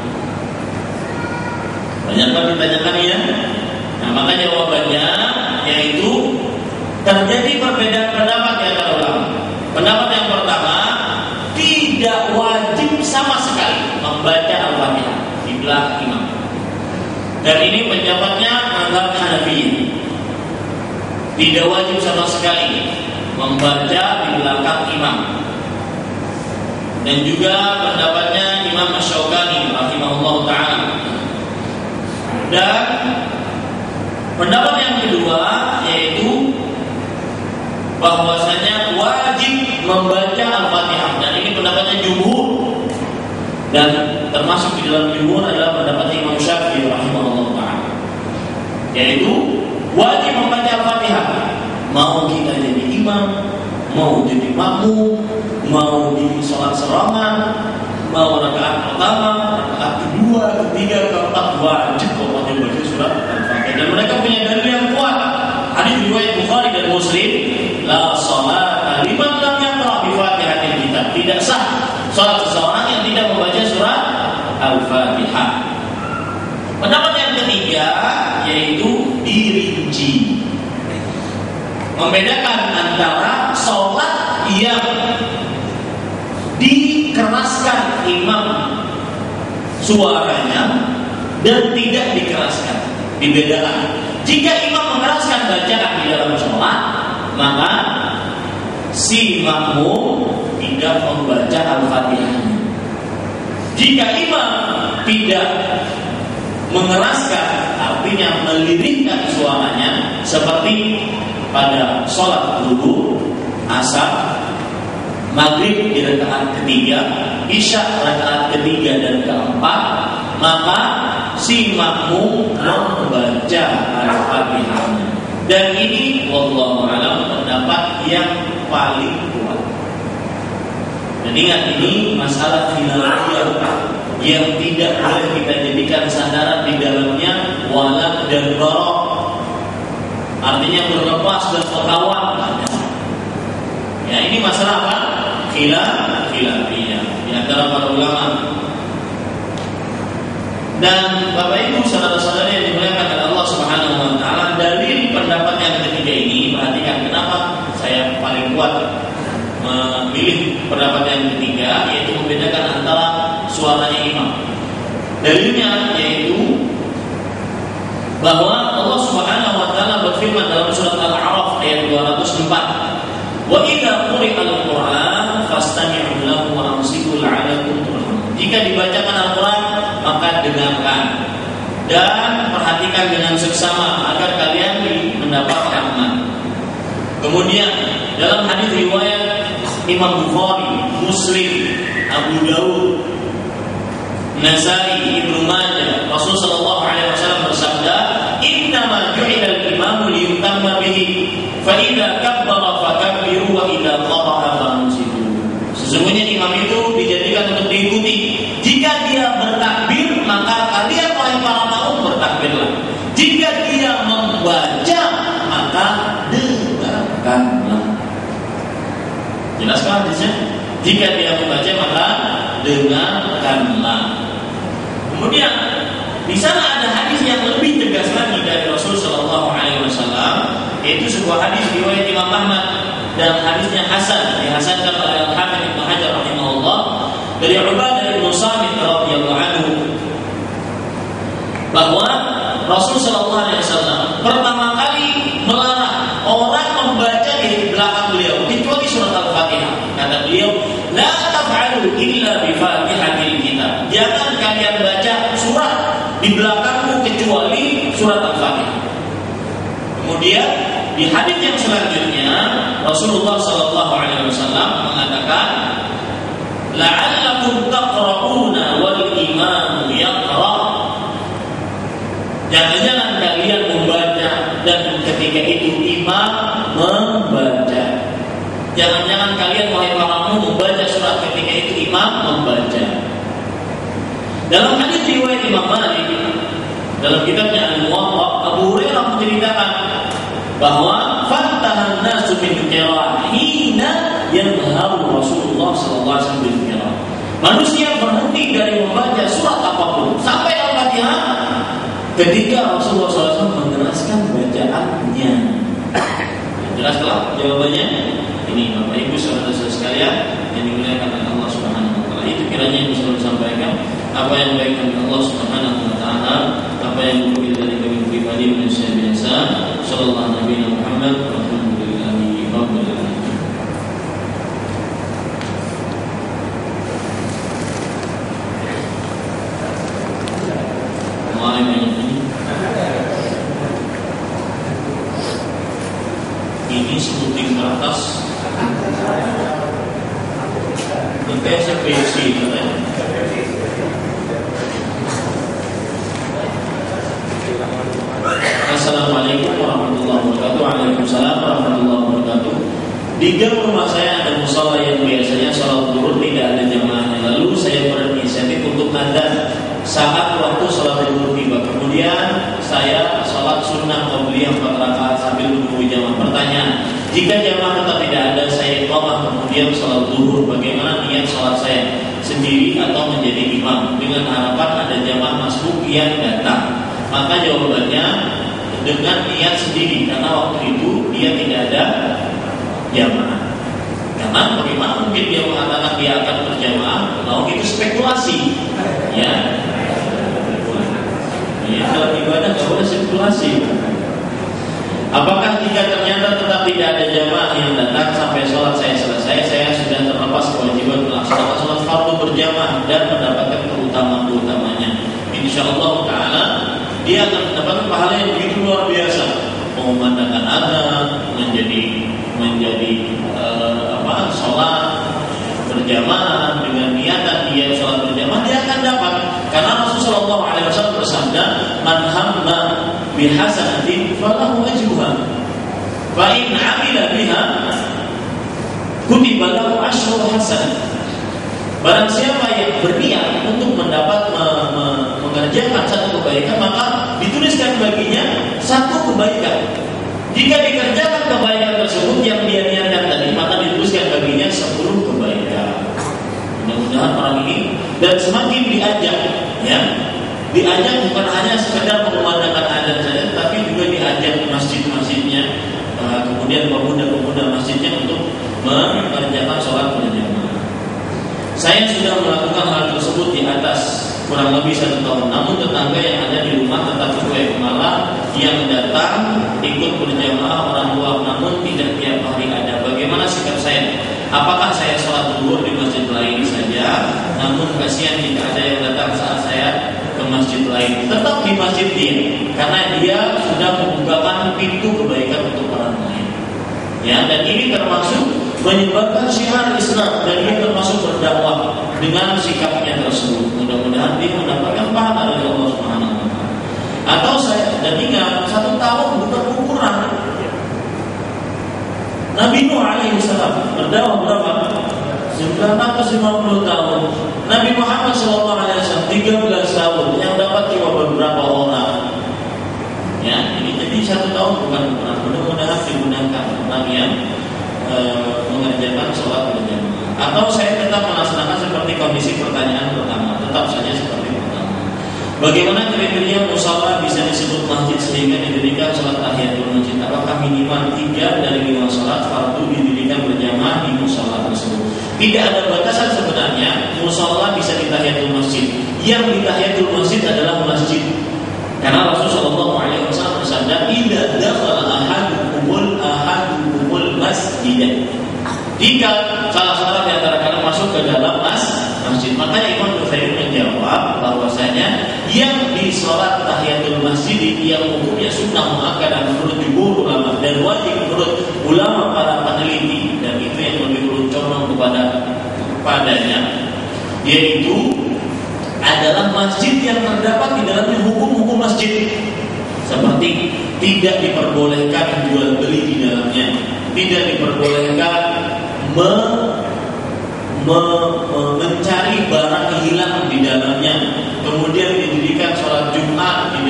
Banyak kan ditanyakan ya. Nah, maka jawabannya yaitu terjadi perbedaan pendapat di antara ulama. Pendapat yang pertama, tidak wajib sama sekali membaca Al-Fatihah di belakang imam. Dan ini pendapatnya mazhab Hanafiyah. Tidak wajib sama sekali membaca di belakang imam. Dan juga pendapatnya Imam Asy-Syaukani rahimahullah taala. Dan pendapat yang kedua yaitu bahwasanya wajib membaca Al-Fatihah, dan ini pendapatnya jumhur, dan termasuk di dalam jumhur adalah pendapatnya Imam Syafi'i rahimahullah taala, yaitu wajib membaca Al-Fatihah. Mau kita jadi imam, mau jadi makmum, mau di sholat serangan, mau rakaat pertama, rakaat kedua, ketiga, keempat, wajib pokoknya baca surat Al-Fatihah. Dan mereka punya dalil yang kuat. Hadis riwayat Bukhari dan Muslim, la sholata liman lam yaqra bi Fatihatil kitab. Tidak sah salat seseorang yang tidak membaca surat Al-Fatihah. Pendapat yang ketiga yaitu dirinci, membedakan antara sholat yang dikeraskan imam suaranya dan tidak dikeraskan. Dibedakan. Jika imam mengeraskan bacaan di dalam sholat, maka si makmum tidak membaca Al-Fatihah. Jika imam tidak mengeraskan, artinya melirikkan suaranya, seperti pada sholat zuhur, asar, maghrib di rakaat ketiga, isya rakaat ketiga dan keempat, maka si makmum membaca Al-Fatihah. Dan ini wallahu a'lam pendapat yang paling kuat. Dan ingat, ini masalah khilafiyah yang tidak boleh kita jadikan sandaran di dalamnya walak dan barok. Artinya berlepas dan berkawan. Ya, ini masalah apa? Khilafiyah di antara para ulama. Dan Bapak Ibu saudara-saudara yang dimuliakan oleh Allah Subhanahu wa taala, dalil pendapat yang ketiga ini, perhatikan kenapa saya paling kuat memilih pendapat yang ketiga, yaitu membedakan antara suaranya imam. Dalilnya yaitu bahwa Allah Subhanahu wa taala berfirman dalam surat Al-A'raf ayat 204, "Wa idza quri'al Qur'an fastami'u lahu wa ansitu la'allakum turhamun." Jika dibacakan Al-Qur'an, maka dengarkan dan perhatikan dengan seksama agar kalian mendapat rahmat. Kemudian dalam hadis riwayat Imam Bukhari, Muslim, Abu Dawud, Nasai, Ibnu Majah, Rasul sallallahu alaihi wasallam bersabda, "Innama ju'ila al-imamu liyutamma bihi, fa idza kabbara fakabbiru wa idza qara'a fansitu." Sesungguhnya imam itu dijadikan untuk diikuti. Jika dia bertakbir, maka kalian wahai para makmum bertakbirlah. Jika dia membaca, maka dengarkanlah. Jelaskan hadisnya? Jika dia membaca, maka dengarkanlah. Kemudian di sana ada hadis yang lebih tegas lagi dari Rasul sallallahu alaihi wasallam, yaitu sebuah hadis riwayat Imam Ahmad dan hadisnya hasan, dihasankan oleh Al-Hafiz Ibnu Hajar rahimahullah, dari Ubadah bin Samit radhiyallahu anhu, bahwa Rasul sallallahu alaihi wasallam pertama kali melarang orang membaca di belakang beliau kecuali surat Al-Fatihah. Kata beliau, "La taf'alu illa bi Fatihatil kitab." Jangan kalian baca surat di belakangmu kecuali surat Al-Fatihah. Kemudian di hadis yang selanjutnya Rasulullah sallallahu alaihi wasallam mengatakan, "La'allakum taqra'una wal imam yaqra." Jangan-jangan kalian membaca dan ketika itu imam membaca. Jangan-jangan kalian wahai para makmum membaca surat ketika itu imam membaca. Dalam hadis riwayat Imam Malik dalam kitabnya Al-Muwatta, Abu Hurairah menceritakan bahwa fatahan nasu min qira'ah hina yanharu Rasulullah sallallahu alaihi wasallam bil qira'ah. Manusia berhenti dari membaca surat apapun sampai Al-Fatihah ketika Rasulullah SAW mengeraskan bacaannya. Jelas telah jawabannya. Ini Bapak Ibu saudara-saudara sekalian yang dimuliakan oleh Allah Subhanahu wa taala. Itu kiranya yang bisa disampaikan. Apa yang baik dari Allah Subhanahu wa taala, apa yang buruk dari kami pribadi manusia biasa. Sallallahu alaihi Muhammad walhamdulillahi rabbil alamin. Ini sebutin kertas. Ini SPC katanya. Assalamualaikum warahmatullahi wabarakatuh. Waalaikumsalam warahmatullahi wabarakatuh. Di gang rumah saya ada musola yang biasanya sholat zuhur tidak ada jamaahnya. Lalu saya berinisiatif untuk adzan saat waktu sholat zuhur tiba. Kemudian saya sholat sunnah qabliyah 4 rakaat sambil menunggu jamaah. Pertanyaan, jika jamaah tetap tidak ada, saya iqamah kemudian sholat zuhur, bagaimana niat sholat saya sendiri atau menjadi imam dengan harapan ada jamaah masbuk yang datang? Maka jawabannya dengan niat sendiri, karena waktu itu dia tidak ada jamaah. Karena bagaimana mungkin dia mengatakan dia akan berjamaah kalau itu spekulasi, ya. Ya, dalam ibadah tidak boleh spekulasi. Apakah jika ternyata tetap tidak ada jamaah yang datang sampai sholat saya selesai, saya sudah terlepas kewajiban melaksanakan sholat fardu berjamaah dan mendapatkan keutamaan-keutamanya? Insyaallah taala dia akan mendapatkan pahala yang begitu luar biasa. Mengumandangkan adzan, menjadi sholat berjamaah dengan niatan dia sholat berjamaah, dia akan dapat. Karena Rasulullah SAW bersabda, "Man hamma bihasanatin falahu ajruha, fa in 'amila biha kutiba lahu asyru hasanat." Barang siapa yang berniat untuk mengerjakan satu kebaikan, maka dituliskan baginya satu kebaikan. Jika dikerjakan kebaikan tersebut yang dia niatkan tadi, maka dituliskan baginya 10 kebaikan. Mudah-mudahan orang ini dan semakin diajak, ya, diajak bukan hanya sekedar mengumandangkan adzan saja, tapi juga diajak masjid-masjidnya, kemudian pemuda-pemuda masjidnya untuk mengerjakan sholat berjamaah. Saya sudah melakukan hal tersebut di atas kurang lebih 1 tahun. Namun tetangga yang ada di rumah tetap cuek, malah yang datang ikut berjamaah orang tua, namun tidak tiap hari ada. Bagaimana sikap saya? Apakah saya sholat zuhur di masjid lain saja? Namun kasihan jika ada yang datang saat saya ke masjid lain. Tetap di masjid dia, karena dia sudah membukakan pintu kebaikan untuk orang lain. Ya, dan ini termasuk menyebarkan syiar Islam, dan dia termasuk berdakwah dengan sikapnya tersebut. Mudah-mudahan dia mendapatkan pahala dari Allah Subhanahu wa taala. Atau saya dan ingat 1 tahun bukan ukuran. Nabi Nuh alaihi salam berdakwah berapa? 950 tahun. Nabi Muhammad sallallahu alaihi wasallam 13 tahun. Yang dapat cuma beberapa orang. Ya, ini jadi 1 tahun bukan ukuran. Mudah-mudahan digunakan orang yang mengerjakan sholat berjamaah. Atau saya tetap melaksanakan seperti kondisi pertanyaan pertama, tetap saja seperti pertama. Bagaimana kriteria musala bisa disebut masjid sehingga didirikan sholat tahiyatul masjid? Apakah minimal 3 dari 5 sholat fardu didirikan berjamaah di musala tersebut? Tidak ada batasan sebenarnya. Musala bisa di tahiyatul masjid. Yang di tahiyatul masjid adalah masjid. Karena Rasulullah SAW bersabda, "Idza dakhala ahadukumul masjid." Jika salah seorang di antara kalian masuk ke dalam masjid, maka Imam Bukhari menjawab bahwasanya yang di sholat tahiyatul masjid yang hukumnya sunnah muakkadah menurut jumhur ulama dan wajib menurut ulama para peneliti, dan itu yang lebih condong kepadanya, yaitu adalah masjid yang terdapat di dalamnya hukum-hukum masjid, seperti tidak diperbolehkan jual beli di dalamnya, tidak diperbolehkan mencari barang hilang di dalamnya,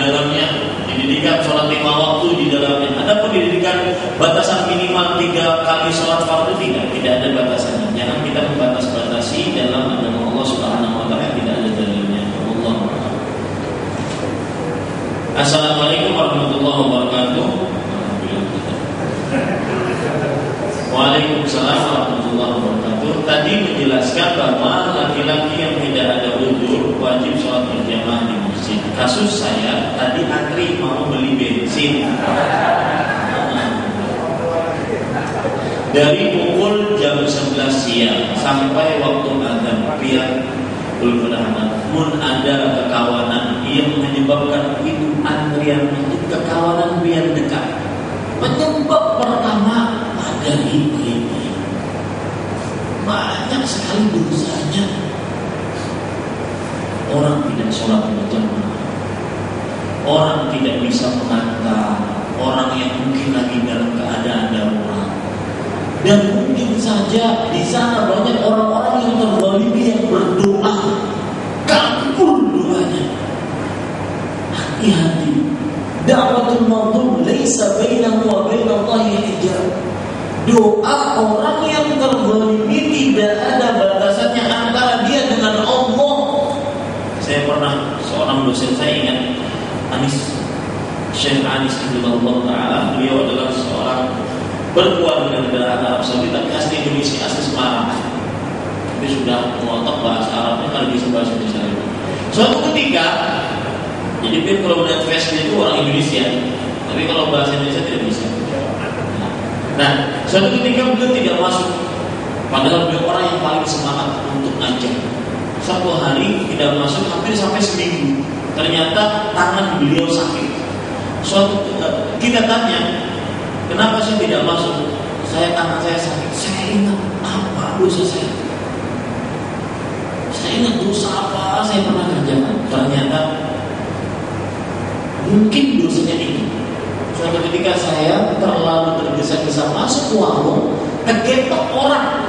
dalamnya, dididikan sholat 5 waktu di dalamnya. Ada pendidikan batasan minimal 3 kali sholat fardu, tidak ada batasannya. Jangan kita membatas-batasi dalam agama Allah Subhanahu wa taala, tidak ada dalilnya. Allah. Assalamualaikum warahmatullahi wabarakatuh. Waalaikumsalam warahmatullahi wabarakatuh. Tadi menjelaskan bahwa laki-laki yang tidak ada uzur wajib sholat berjamaah di masjid. Kasus saya tadi antri mau beli bensin dari pukul jam 11 siang sampai waktu azan, biar belum berhamat. Mun ada kekawanan yang menyebabkan itu antrian itu kekawanan biar dekat. Penyebab pertama ada ini. Banyak sekali dosanya. Orang tidak sholat berjamaah, orang tidak bisa mengantar orang yang mungkin lagi dalam keadaan darurat, dan mungkin saja di sana banyak orang-orang yang terzalimi yang berdoa, kabul doanya. Hati-hati. Da'watul mazlum laisa bainahu wa bainallahi hijab. Doa orang yang terzalimi tidak ada batasannya antara dia dengan Allah. Saya pernah, seorang dosen saya ingat, Syekh Anis Abdullah Ta'ala. Beliau adalah seorang berkeluarga dari negara Arab Saudi, tapi asli Indonesia, asli Semarang. Tapi sudah mengotak bahasa Arabnya, kalau bisa bahasa Indonesia. Suatu ketika, jadi Pir kalau melihat Facebook itu orang Indonesia, tapi kalau bahasa Indonesia tidak bisa. Nah, suatu ketika beliau tidak masuk, padahal beliau orang yang paling semangat untuk ngajar. Satu hari tidak masuk hampir sampai seminggu. Ternyata tangan beliau sakit. Kita tanya, kenapa saya tidak masuk? Tangan saya sakit. Saya ingat apa dosa saya? Saya ingat dosa apa saya pernah kerjakan. Ternyata mungkin dosanya itu. Suatu ketika saya terlalu tergesa-gesa masuk warung, kegetok orang.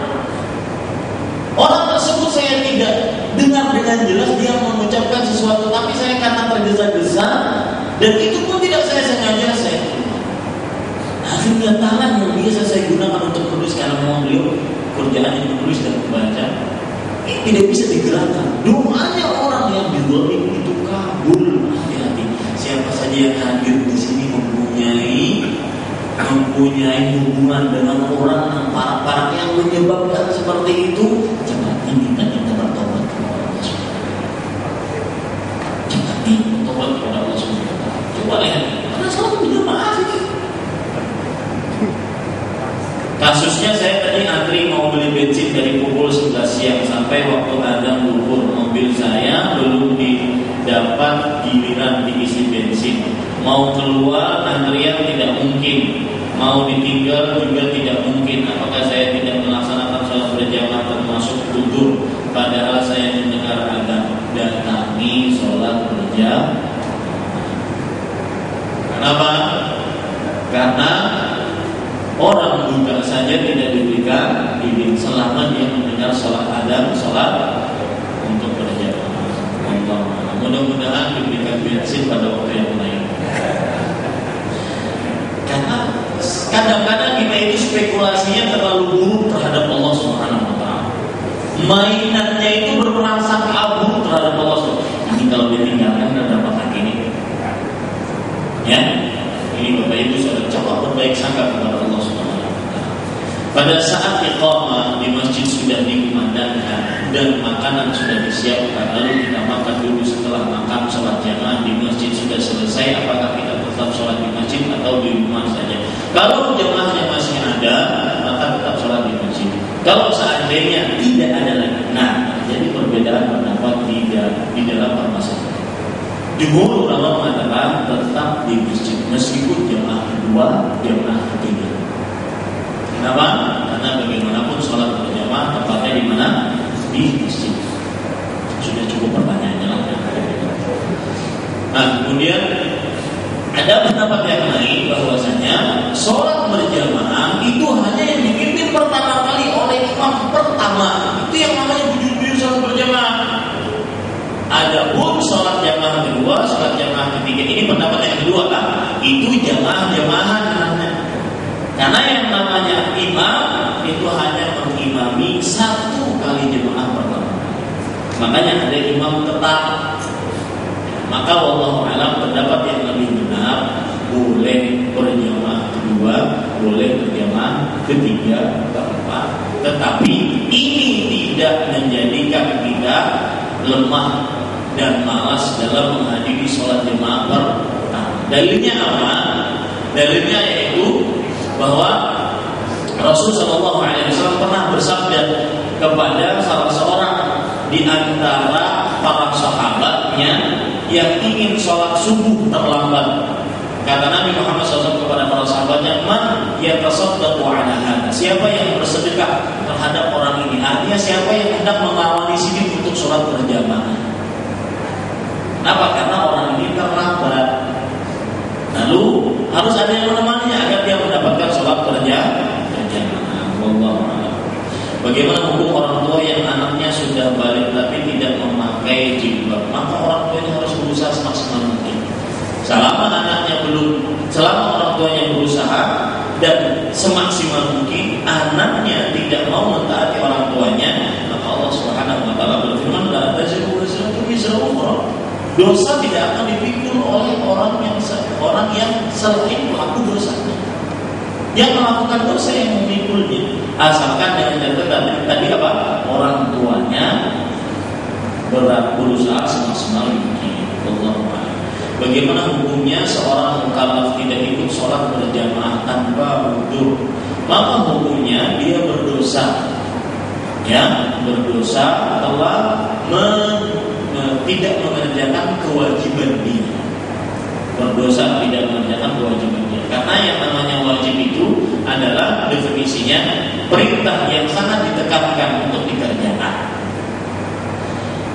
Orang tersebut saya tidak dengar dengan jelas dia mengucapkan sesuatu, tapi saya karena tergesa-gesa, dan itu pun tidak saya sengaja, saya akhirnya tangan yang biasa saya gunakan untuk menulis, karena memang beliau kerjaannya menulis dan membaca, ini tidak bisa digerakkan. Doanya orang yang dizalim itu kabul. Hati-hati. Siapa saja yang hadir di sini mempunyai hubungan dengan orang yang parah-parah yang menyebabkan seperti itu, cepat ini kita bertobat kepada Allah Subhanahu. Cepat ini bertobat kepada Allah Subhanahu. Coba lihat, karena salat berjamaah itu. Kasusnya saya tadi antri mau beli bensin dari pukul 11 siang sampai waktu azan zuhur. Mobil saya belum didapat giliran diisi bensin. Mau keluar antrian tidak mungkin, mau ditinggal juga tidak mungkin. Apakah saya tidak melaksanakan sholat berjamaah termasuk uzur? Padahal saya mendengar azan. Datangi sholat berjamaah. Kenapa? Karena orang buta saja tidak diberikan izin selama dia mendengar sholat azan, sholat untuk berjamaah. Mudah-mudahan diberikan bensin pada waktu yang lain. Karena kadang-kadang kita itu spekulasinya terlalu buruk terhadap Allah Subhanahu wa taala. Mainannya itu berprasangka abu terhadap Allah Subhanahu wa taala. Ini kalau ditinggalkan dan dapat hak ini. Ya. Ini Bapak Ibu sudah coba berbaik sangka kepada Allah Subhanahu wa taala. Pada saat iqamah di masjid sudah dikumandangkan dan makanan sudah disiapkan, lalu kita makan dulu. Setelah makan sholat jamaah di masjid sudah selesai, apakah kita tetap sholat di masjid atau di rumah saja? Kalau jamaahnya masih ada, maka tetap sholat di masjid. Kalau seandainya tidak ada lagi, nah jadi perbedaan pendapat di dalam permasalahan. Jumhur ulama mengatakan tetap di masjid meskipun jamaah kedua, jamaah ketiga. Kenapa? Karena bagaimanapun sholat berjamaah tempatnya di mana? Di masjid. Sudah cukup pertanyaannya lah. Nah, kemudian ada pendapat yang lain bahwasanya sholat berjamaah itu hanya yang dipimpin pertama kali oleh imam pertama. Itu yang namanya bujur-bujur sholat berjamaah. Ada pun sholat jamaah kedua, sholat jamaah ketiga ini kedua itu jamaah-jamaahan namanya. Karena yang namanya imam itu hanya mengimami satu kali jemaah pertama. Makanya ada imam tetap. Maka wallahu alam pendapat yang lebih benar boleh berjamaah kedua, boleh berjamaah ketiga, keempat. Tetapi ini tidak menjadikan kita lemah dan malas dalam menghadiri sholat jemaah pertama. Dalilnya apa? Dalilnya yaitu bahwa Rasul Shallallahu Alaihi Wasallam pernah bersabda kepada salah seorang di antara para sahabatnya yang ingin sholat subuh terlambat. Kata Nabi Muhammad SAW kepada para sahabatnya, "Man yatasaddaqu ala hada?" Siapa yang bersedekah terhadap orang ini? Artinya siapa yang hendak mengawali sini untuk sholat berjamaah. Kenapa? Karena orang ini terlambat. Lalu harus ada yang menemaninya agar dia mendapatkan sholat berjamaah. Wallahu a'lam. Bagaimana hukum orang tua yang anaknya sudah balik tapi tidak memakai jilbab? Maka orang tuanya harus berusaha semaksimal mungkin. Selama orang tuanya berusaha dan semaksimal mungkin anaknya tidak mau mentaati orang tuanya, maka Allah Subhanahu wa taala berfirman, "La taziru wazratun wizra ukhra." Dosa tidak akan dipikul oleh orang yang selain pelaku dosanya. Yang melakukan dosa yang memikulnya, asalkan dengan catatan tadi apa? Orang tuanya berusaha semaksimal mungkin. Wallahu a'lam. Bagaimana hukumnya seorang mukallaf tidak ikut sholat berjamaah tanpa wudu? Maka hukumnya dia berdosa, berdosa telah tidak mengerjakan kewajiban dia. Berdosa tidak mengerjakan kewajiban dia. Karena yang namanya wajib itu adalah definisinya perintah yang sangat ditekankan untuk dikerjakan.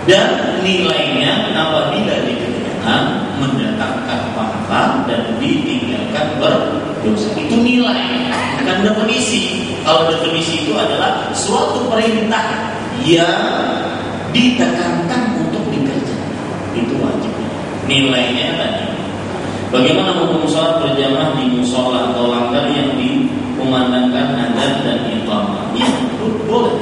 Dan nilainya apabila dikerjakan mendatangkan pahala dan ditinggalkan berdosa. Itu nilai, bukan definisi. Kalau definisi itu adalah suatu perintah yang ditekankan untuk dikerjakan. Itu wajibnya. Nilainya tadi. Bagaimana hukum sholat berjamaah di musola atau langgar yang dikumandangkan adzan dan iqamah? Ya, boleh.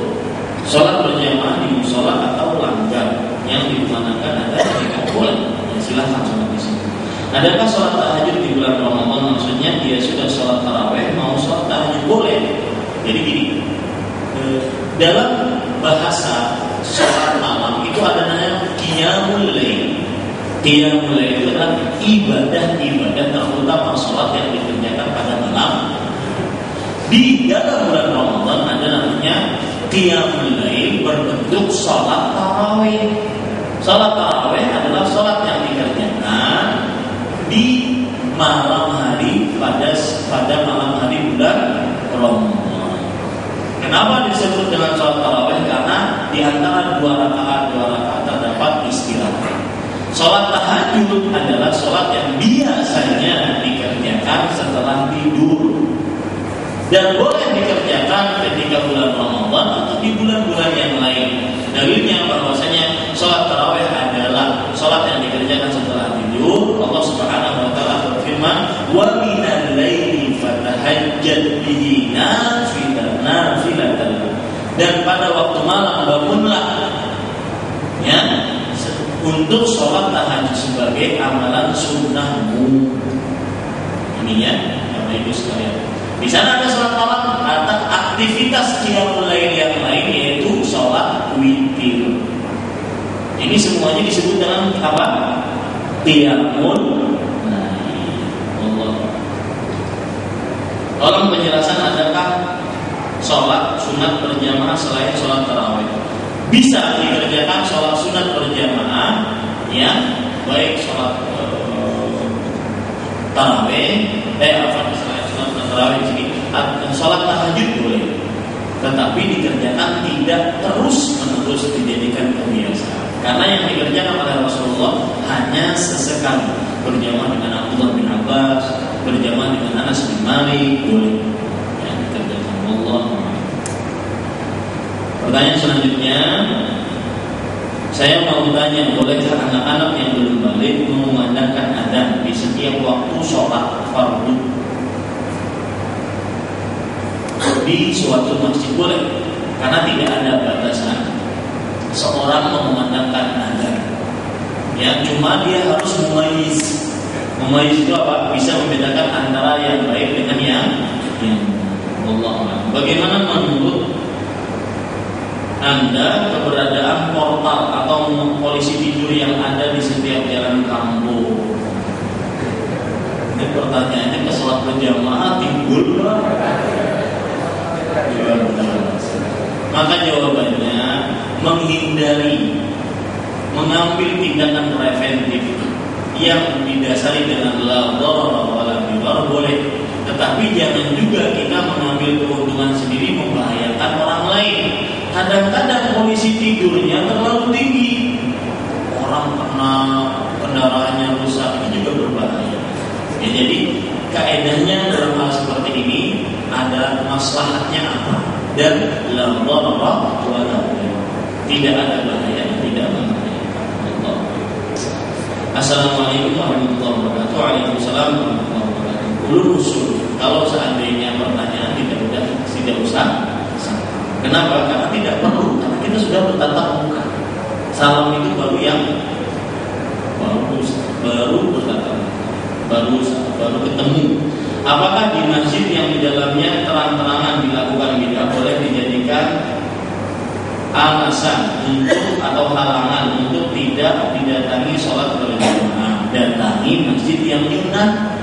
Sholat berjamaah di musola atau langgar yang dikumandangkan adzan dan iqamah boleh. Ya, silahkan sholat di sini. Adakah sholat tahajud di bulan Ramadan? Maksudnya dia sudah sholat taraweh mau sholat tahajud boleh. Jadi gini, dalam bahasa sholat malam itu ada namanya qiyamul lail. Qiyamul lail itu adalah ibadah-ibadah terutama sholat yang dikerjakan pada malam. Di dalam bulan Ramadan ada namanya qiyamul lail berbentuk sholat tarawih. Sholat tarawih adalah sholat yang dikerjakan di malam hari pada malam hari bulan Ramadan. Kenapa disebut dengan sholat tarawih? Karena di antara dua rakaat terdapat istirahat. Sholat tahajud adalah sholat yang biasanya dikerjakan setelah tidur dan boleh dikerjakan ketika bulan Ramadan atau di bulan-bulan yang lain. Dalilnya bahwasanya sholat tarawih adalah sholat yang dikerjakan setelah tidur. Allah Subhanahu wa taala berfirman, "Wa minal laili fatahajjad bihi nafilatan." Dan pada waktu malam bangunlah untuk sholat tahajud sebagai amalan sunnahmu. Ini Bapak Ibu sekalian. Di sana ada sholat malam, ada aktivitas qiyamul lail yang lain yaitu sholat witir. Ini semuanya disebut dengan apa? Qiyamul lail. Allah. Tolong penjelasan, adakah sholat sunat berjamaah selain sholat tarawih? Bisa dikerjakan sholat sunat berjamaah, baik sholat tarawih, sholat tarawih ini, sholat tahajud boleh, tetapi dikerjakan tidak terus-menerus dijadikan kebiasaan. Karena yang dikerjakan oleh Rasulullah hanya sesekali, berjamaah dengan Abdullah bin Abbas, berjamaah dengan Anas bin Malik, boleh dikerjakan. Allah. Pertanyaan selanjutnya, Saya mau tanya, bolehkah anak-anak yang belum balik mengumandangkan adzan di setiap waktu sholat fardu di suatu masjid? Boleh, karena tidak ada batasan seorang mengumandangkan adzan. Ya, cuma dia harus mumayyiz. Mumayyiz itu apa? Bisa membedakan antara yang baik dengan yang Allah. Bagaimana menurut Anda keberadaan portal atau polisi tidur yang ada di setiap jalan kampung? Ini pertanyaannya, ke sholat berjamaah timbul, maka jawabannya menghindari mengambil tindakan preventif yang didasari dengan la dharara wa la dirar boleh, tetapi jangan juga kita mengambil keuntungan sendiri membahayakan orang lain. Kadang-kadang polisi tidurnya terlalu tinggi, orang kena kendaraannya rusak, itu juga berbahaya. Ya, jadi kaedahnya dalam hal seperti ini ada maslahatnya apa, dan la dharara wa la dirar, tidak ada bahaya, tidak membahayakan. Assalamualaikum warahmatullahi wabarakatuh. Waalaikumsalam warahmatullahi wabarakatuh. Ulul usul, kalau seandainya pertanyaan tidak usah. Kenapa? Karena tidak perlu, karena kita sudah bertatap muka. Salam itu baru bertatap muka, baru ketemu. Apakah di masjid yang di dalamnya terang-terangan dilakukan bid'ah boleh dijadikan alasan untuk atau halangan untuk tidak didatangi sholat berjamaah? Datangi masjid yang sunnah,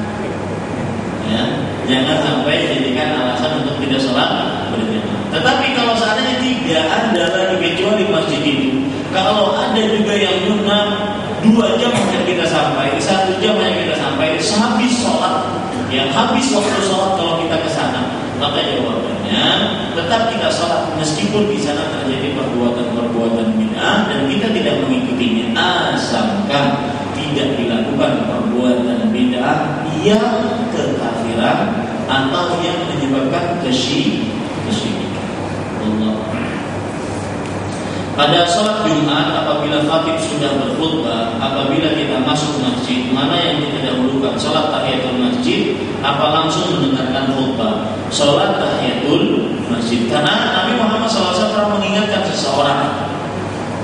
ya, jangan sampai jadikan alasan untuk tidak sholat berjamaah. Tetapi kalau seandainya tidak ada lagi kecuali masjid itu, kalau ada juga yang sunnah 2 jam hanya kita sampai, 1 jam hanya kita sampai, sehabis sholat, yang habis waktu sholat kalau kita ke sana, maka jawabannya tetap kita sholat meskipun di sana terjadi perbuatan bid'ah dan kita tidak mengikutinya, asalkan tidak dilakukan perbuatan bid'ah yang kekafiran atau yang menyebabkan kesyirikan. Allah. Pada sholat Jumat, apabila khatib sudah berkhutbah, apabila kita masuk masjid, mana yang kita dahulukan? Sholat tahiyatul masjid apa langsung mendengarkan khutbah? Sholat tahiyatul masjid. Karena Nabi Muhammad SAW pernah mengingatkan seseorang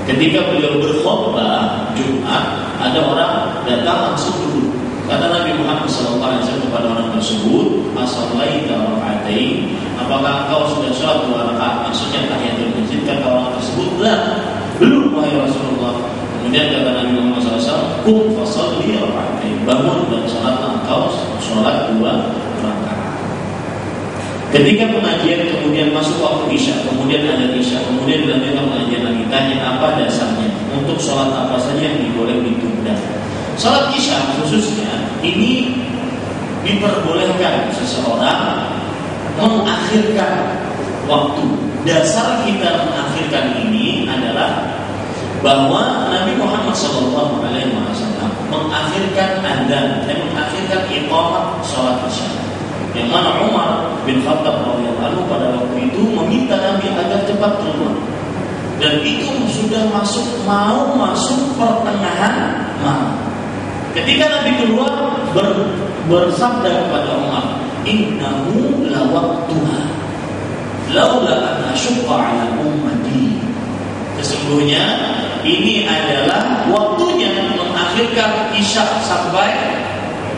ketika beliau berkhutbah Jumat, ada orang datang langsung duduk. Kata Nabi Muhammad SAW kepada orang tersebut, "As-salaita raka'atain?" Apakah engkau sudah sholat 2 rakaat? Maksudnya tahiyatul masjid. Kata orang tersebut, "La, belum wahai Rasulullah." Kemudian kata Nabi Muhammad SAW, "Qum fasalli raka'atain." Bangun dan sholatlah engkau sholat 2 rakaat. Ketika pengajian kemudian masuk waktu isya, kemudian ada isya, kemudian dilanjutkan pengajian lagi, tanya apa dasarnya? Untuk sholat apa saja yang boleh ditunda? Sholat isya khususnya ini diperbolehkan seseorang mengakhirkan waktu. Dasar kita mengakhirkan ini adalah bahwa Nabi Muhammad SAW mengakhirkan adzan dan mengakhirkan iqamah sholat isya. Yang mana Umar bin Khattab radhiyallahu anhu pada waktu itu meminta Nabi agar cepat keluar. Dan itu sudah mau masuk pertengahan malam. Ketika Nabi keluar bersabda kepada Umar, "Innahu la waqtuha laula an asyqa 'ala ummati." Sesungguhnya ini adalah waktunya mengakhirkan isya sampai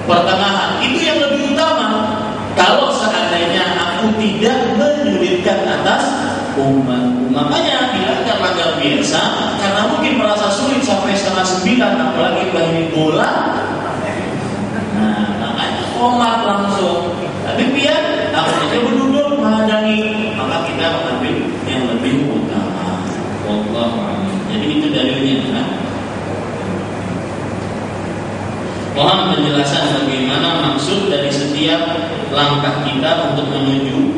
pertengahan. Itu yang lebih utama. Kalau seandainya aku tidak menyulitkan atas umat. Makanya bilangkan langgar biasa, karena mungkin merasa sulit sampai 8:30, apalagi bahini bola. Nah, makanya komat langsung. Tapi biar aku saja berduduk menghadangi, maka kita mengambil yang lebih utama. Wallahu a'lam. Jadi itu dalilnya. Mohon penjelasan bagaimana maksud dari setiap langkah kita untuk menuju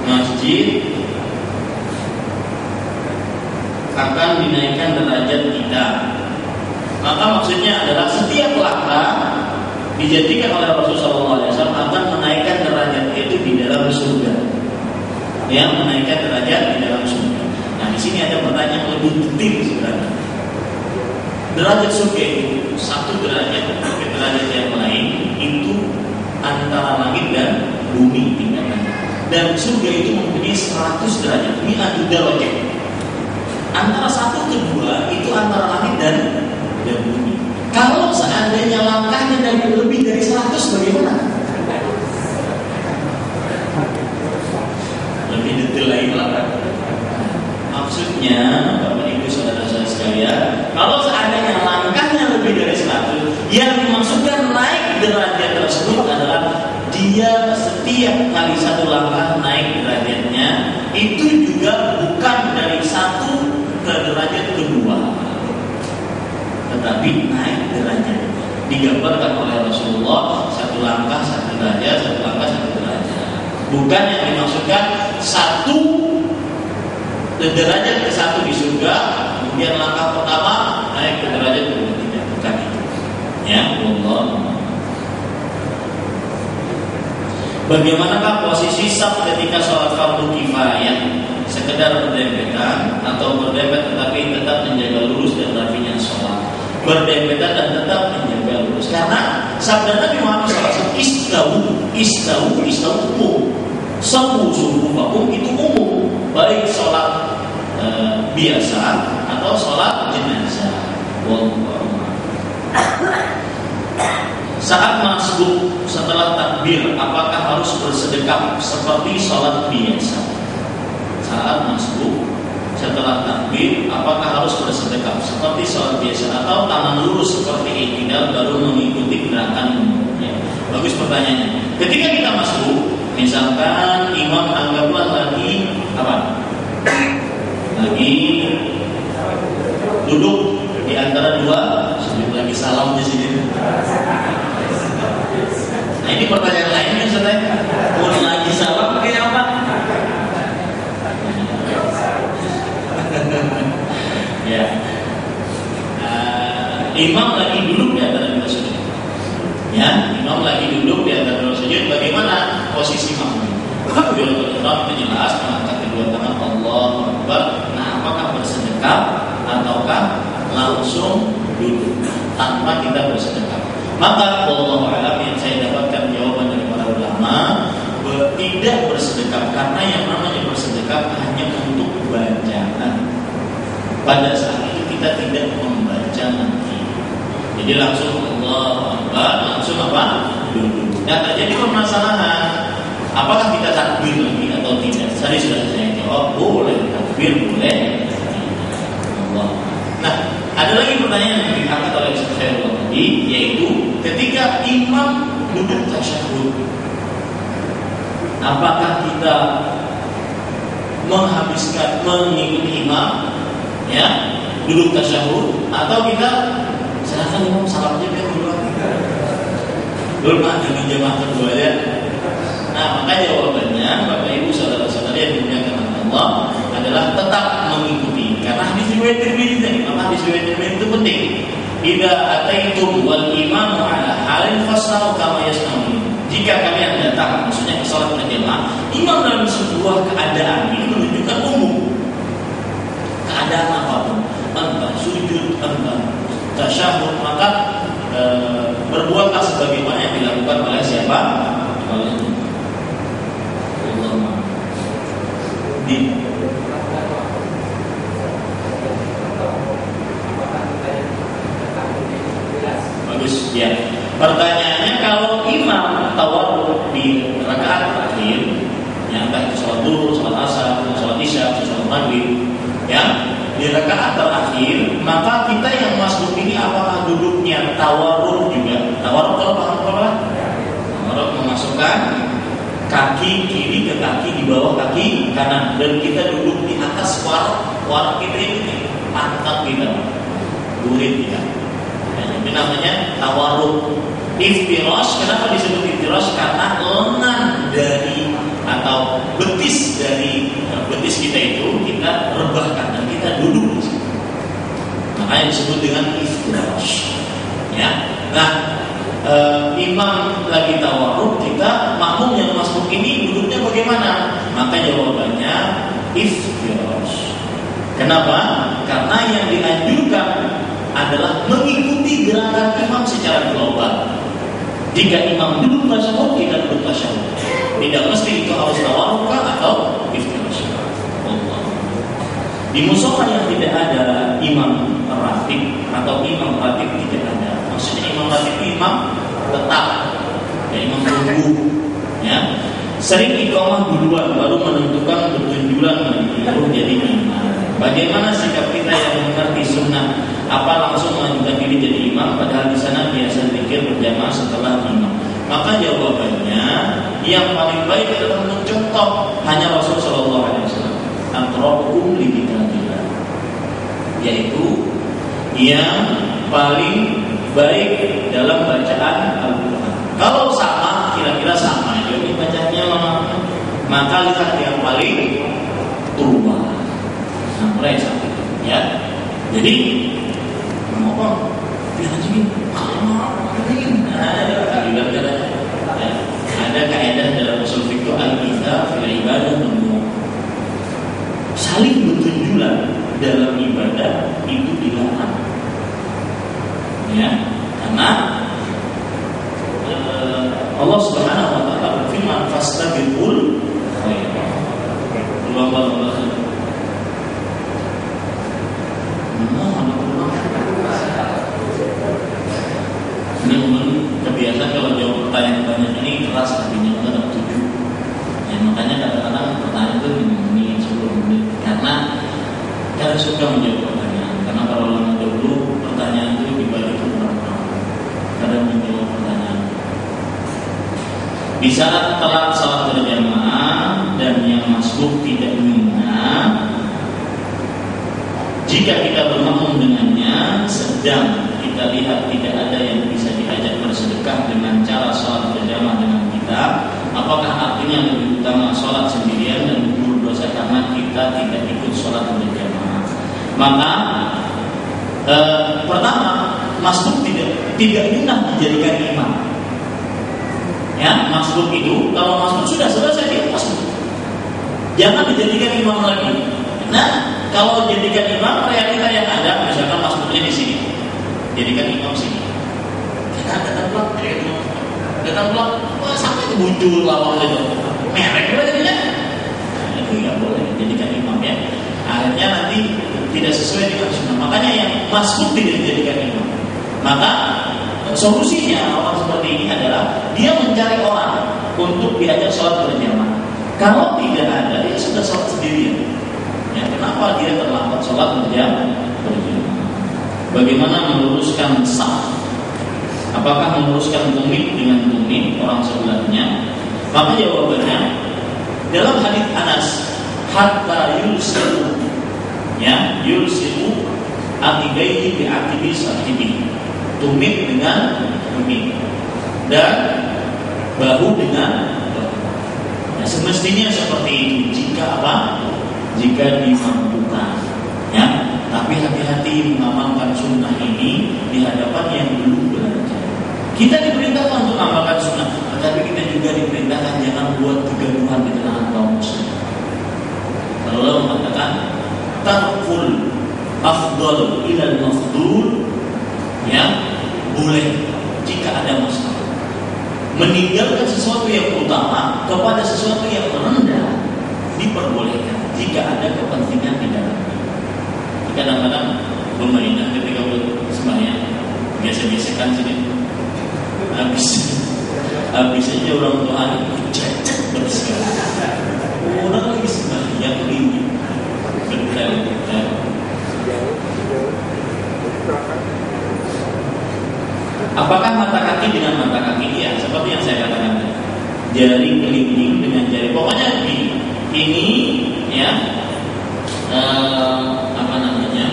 masjid akan dinaikkan derajat kita. Maka maksudnya adalah setiap langkah dijadikan oleh Rasulullah SAW akan menaikkan derajat itu di dalam surga. Ya, menaikkan derajat di dalam surga. Nah, di sini ada pertanyaan lebih detail sebenarnya. derajat surga itu satu derajat ke derajat yang lain itu antara langit dan bumi tingkatannya. Dan surga itu mempunyai 100 derajat. Ini adu derajat. Antara satu ke dua itu antara langit dan bumi. Kalau seandainya langkahnya dan lebih dari 100 bagaimana? Lebih detail lagi langkah. Maksudnya, Bapak Ibu saudara-saudara sekalian, kalau seandainya langkahnya lebih dari 100, yang dimaksudkan naik derajat tersebut adalah dia setiap kali satu langkah naik derajatnya itu juga bukan dari satu ke derajat kedua, tetapi naik derajat. Digambarkan oleh Rasulullah satu langkah satu derajat, satu langkah satu derajat. Bukan yang dimaksudkan satu derajat ke satu di surga, kemudian langkah pertama naik ke derajat kedua, tidak, bukan itu. Ya, Allah. Bagaimanakah posisi saf ketika sholat fardu kifayah? Sekedar berdempetan atau berdempet tetapi tetap menjaga lurus dan rapinya sholat. Berdempetan dan tetap menjaga lurus. Karena sabda Nabi Muhammad SAW, istawu umum. Sawu sufufakum itu umum, baik sholat biasa atau sholat jenazah. Saat masbuk setelah takbir, apakah harus bersedekap seperti sholat biasa? Saat masbuk setelah takbir, apakah harus bersedekap seperti sholat biasa atau tangan lurus seperti i'tidal baru mengikuti gerakan umumnya? Bagus pertanyaannya. Ketika kita masbuk, misalkan imam anggaplah lagi apa? Lagi duduk di antara dua, sebelum lagi salam di sini. Nah, ini pertanyaan lainnya, Ustaz. Mau lagi salam pakai apa? Ya. Imam lagi duduk di antara dua sujud. Ya, imam lagi duduk di antara dua sujud. Bagaimana posisi makmum? Takbiratul ihram itu jelas mengangkat kedua tangan Allahu Akbar. Nah, apakah bersedekap ataukah langsung duduk tanpa kita bersedekap? Maka wallahu a'lam, yang saya dapatkan jawaban dari para ulama, tidak bersedekap, karena yang namanya bersedekap hanya untuk bacaan. Pada saat itu kita tidak membaca nanti. Jadi langsung Allahu Akbar, langsung apa? Duduk. Nah, terjadi permasalahan. Apakah kita takbir lagi atau tidak? Tadi sudah saya jawab, boleh takbir, boleh. Allah. Nah, ada lagi pertanyaan yang diangkat oleh saya tadi, yaitu ketika imam duduk tasyahud, apakah kita mengikuti imam, ya, duduk tasyahud, atau kita silakan imam salam aja biar duluan. Belum ada di jamaah kedua ya. Nah, maka jawabannya Bapak Ibu saudara-saudari yang dimuliakan Allah adalah tetap mengikuti, karena hadis riwayat Tirmidzi tadi, maka hadis riwayat Tirmidzi itu penting. Idza ataitum wal imamu ala halin fasau kama yasnaun. Jika kalian datang, maksudnya ke salat berjamaah, imam dalam sebuah keadaan ini menunjukkan umum. Keadaan apapun, entah sujud, entah tasyahud, maka berbuatlah sebagaimana yang dilakukan oleh siapa? Oleh Allah. Bagus ya. Pertanyaannya, kalau imam tawadhu di rakaat terakhir, yang entah itu sholat duhur, sholat asar, sholat isya, sholat maghrib, ya, di rakaat terakhir, maka kita yang masbuk ini apakah duduknya tawarruk juga? Tawarruk kalau paham apa? Tawarruk memasukkan kaki kiri ke kaki di bawah kaki kanan, dan kita duduk di atas warak kita ini, pantat kita, burit kita. Ini namanya tawarruk. Iftirash, kenapa disebut iftirash? Karena lengan dari atau betis dari betis kita itu kita rebahkan dan kita duduk di situ. Makanya disebut dengan iftirash. Ya. Nah, imam lagi tawarruk, kita makmum yang masuk ini duduknya bagaimana? Maka jawabannya iftirash. Kenapa? Karena yang dianjurkan adalah mengikuti gerakan imam secara global. Jika imam duduk tasyahud, kita duduk tasyahud. Tidak mesti itu harus tawarruk atau iftirash. Di musola yang tidak ada imam ratib atau imam ratib tidak ada. Maksudnya imam ratib imam tetap, ya imam tunggu, ya. Sering iqamah duluan baru menentukan bertunjulan baru jadi imam. Bagaimana sikap kita yang mengerti sunnah? Apa langsung mengajukan diri jadi imam? Padahal di sana biasa zikir berjamaah setelah imam. Maka jawabannya yang paling baik adalah mencontoh hanya Rasul Shallallahu Alaihi Wasallam. Aqra'ukum li kitabillah, yaitu yang paling baik dalam bacaan Al-Quran. Kalau sama, kira-kira sama jadi bacanya, maka lihat yang paling tua. Nah, mulai saat itu, ya. Jadi, apa? Biar aja gini. Ada kaidah dalam usul fikih al-ithar fil ibadah membuat saling bertunjulan dalam ibadah itu dilarang, ya, karena Allah Subhanahu wa taala berfirman fastabiqul khairat. Ini kebiasaan kalau jawab pertanyaan ini keras artinya ada 7. Ya, makanya kadang-kadang pertanyaan itu 5 menit, 10 menit, karena kita suka menjawab pertanyaan. Karena kalau lama dulu pertanyaan itu dibagi ke berapa, kadang menjawab pertanyaan. Bisa telat salat berjamaah dan yang masbuk tidak minat. Jika kita bermakmum dengannya, sedang kita lihat tidak ada yang bisa diajak bersedekah dengan cara sholat berjamaah dengan kita, apakah artinya lebih utama sholat sendirian dan gugur dosa karena kita tidak ikut sholat berjamaah? Maka pertama, masbuk tidak mudah dijadikan imam. Ya, masbuk itu kalau masbuk sudah selesai dia masbuk, jangan dijadikan imam lagi. Nah, kalau jadikan imam, realita yang ada, misalkan masbuknya di sini, jadikan imam sini. Kita datang pulang, jadikan imam. Datang pulang, sampai itu muncul lawang itu, merek juga jadinya. Nah, itu nggak boleh jadikan imam, ya. Akhirnya nanti tidak sesuai dengan sunnah. Makanya yang masbuk tidak dijadikan imam. Maka solusinya orang seperti ini adalah dia mencari orang untuk diajak sholat berjamaah. Kalau tidak ada, dia sudah sholat sendirian. Ya, kenapa dia terlambat sholat berjamaah? Bagaimana meluruskan saf? Apakah meluruskan tumit dengan tumit orang sebelahnya? Maka jawabannya dalam hadits Anas, hatta yulsiu, ya, yulsiu akibaihi bi akibi sahibi, tumit dengan tumit dan bahu dengan bahu. Ya, semestinya seperti itu jika apa? Jika dimampukan, ya. Tapi hati-hati mengamalkan sunnah ini di hadapan yang belum belajar. Kita diperintahkan untuk mengamalkan sunnah, tetapi kita juga diperintahkan jangan buat kegaduhan di tengah kaum muslim. Kalau Allah mengatakan tarkul afdal ilal mafdul, ya, boleh jika ada masalah. Meninggalkan sesuatu yang utama kepada sesuatu yang rendah diperbolehkan jika ada kepentingan di dalamnya. Kadang-kadang pemerintah ketika sembahyang biasa-biasakan sini, habis aja orang tua cacat bersekali. Orang lagi sembahyang ini betul. Apakah mata kaki dengan mata kaki? Ya, seperti yang saya katakan, jari kelingking dengan jari, pokoknya ini ya, apa namanya,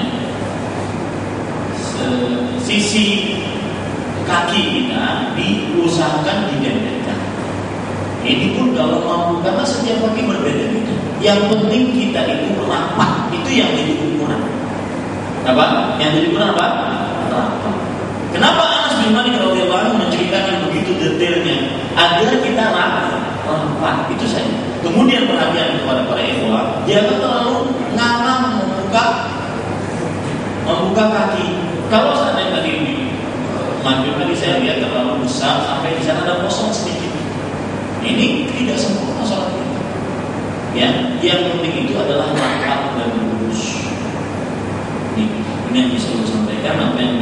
sisi kaki kita diusahakan didendengkan. Ini pun kalau mampu, karena setiap kaki berbeda-beda. Yang penting kita itu rapat, itu yang jadi ukuran. Apa? Yang jadi ukuran apa? Rapat. Kenapa Anas bin Malik radhiyallahu anhu menceritakan begitu detailnya? Agar kita rapat, itu saja. Kemudian perhatian kepada para ikhwah, jangan terlalu ngarang membuka kaki. Kalau Ya, yang penting itu adalah lengkap dan lurus. Ini yang bisa saya sampaikan. Apa yang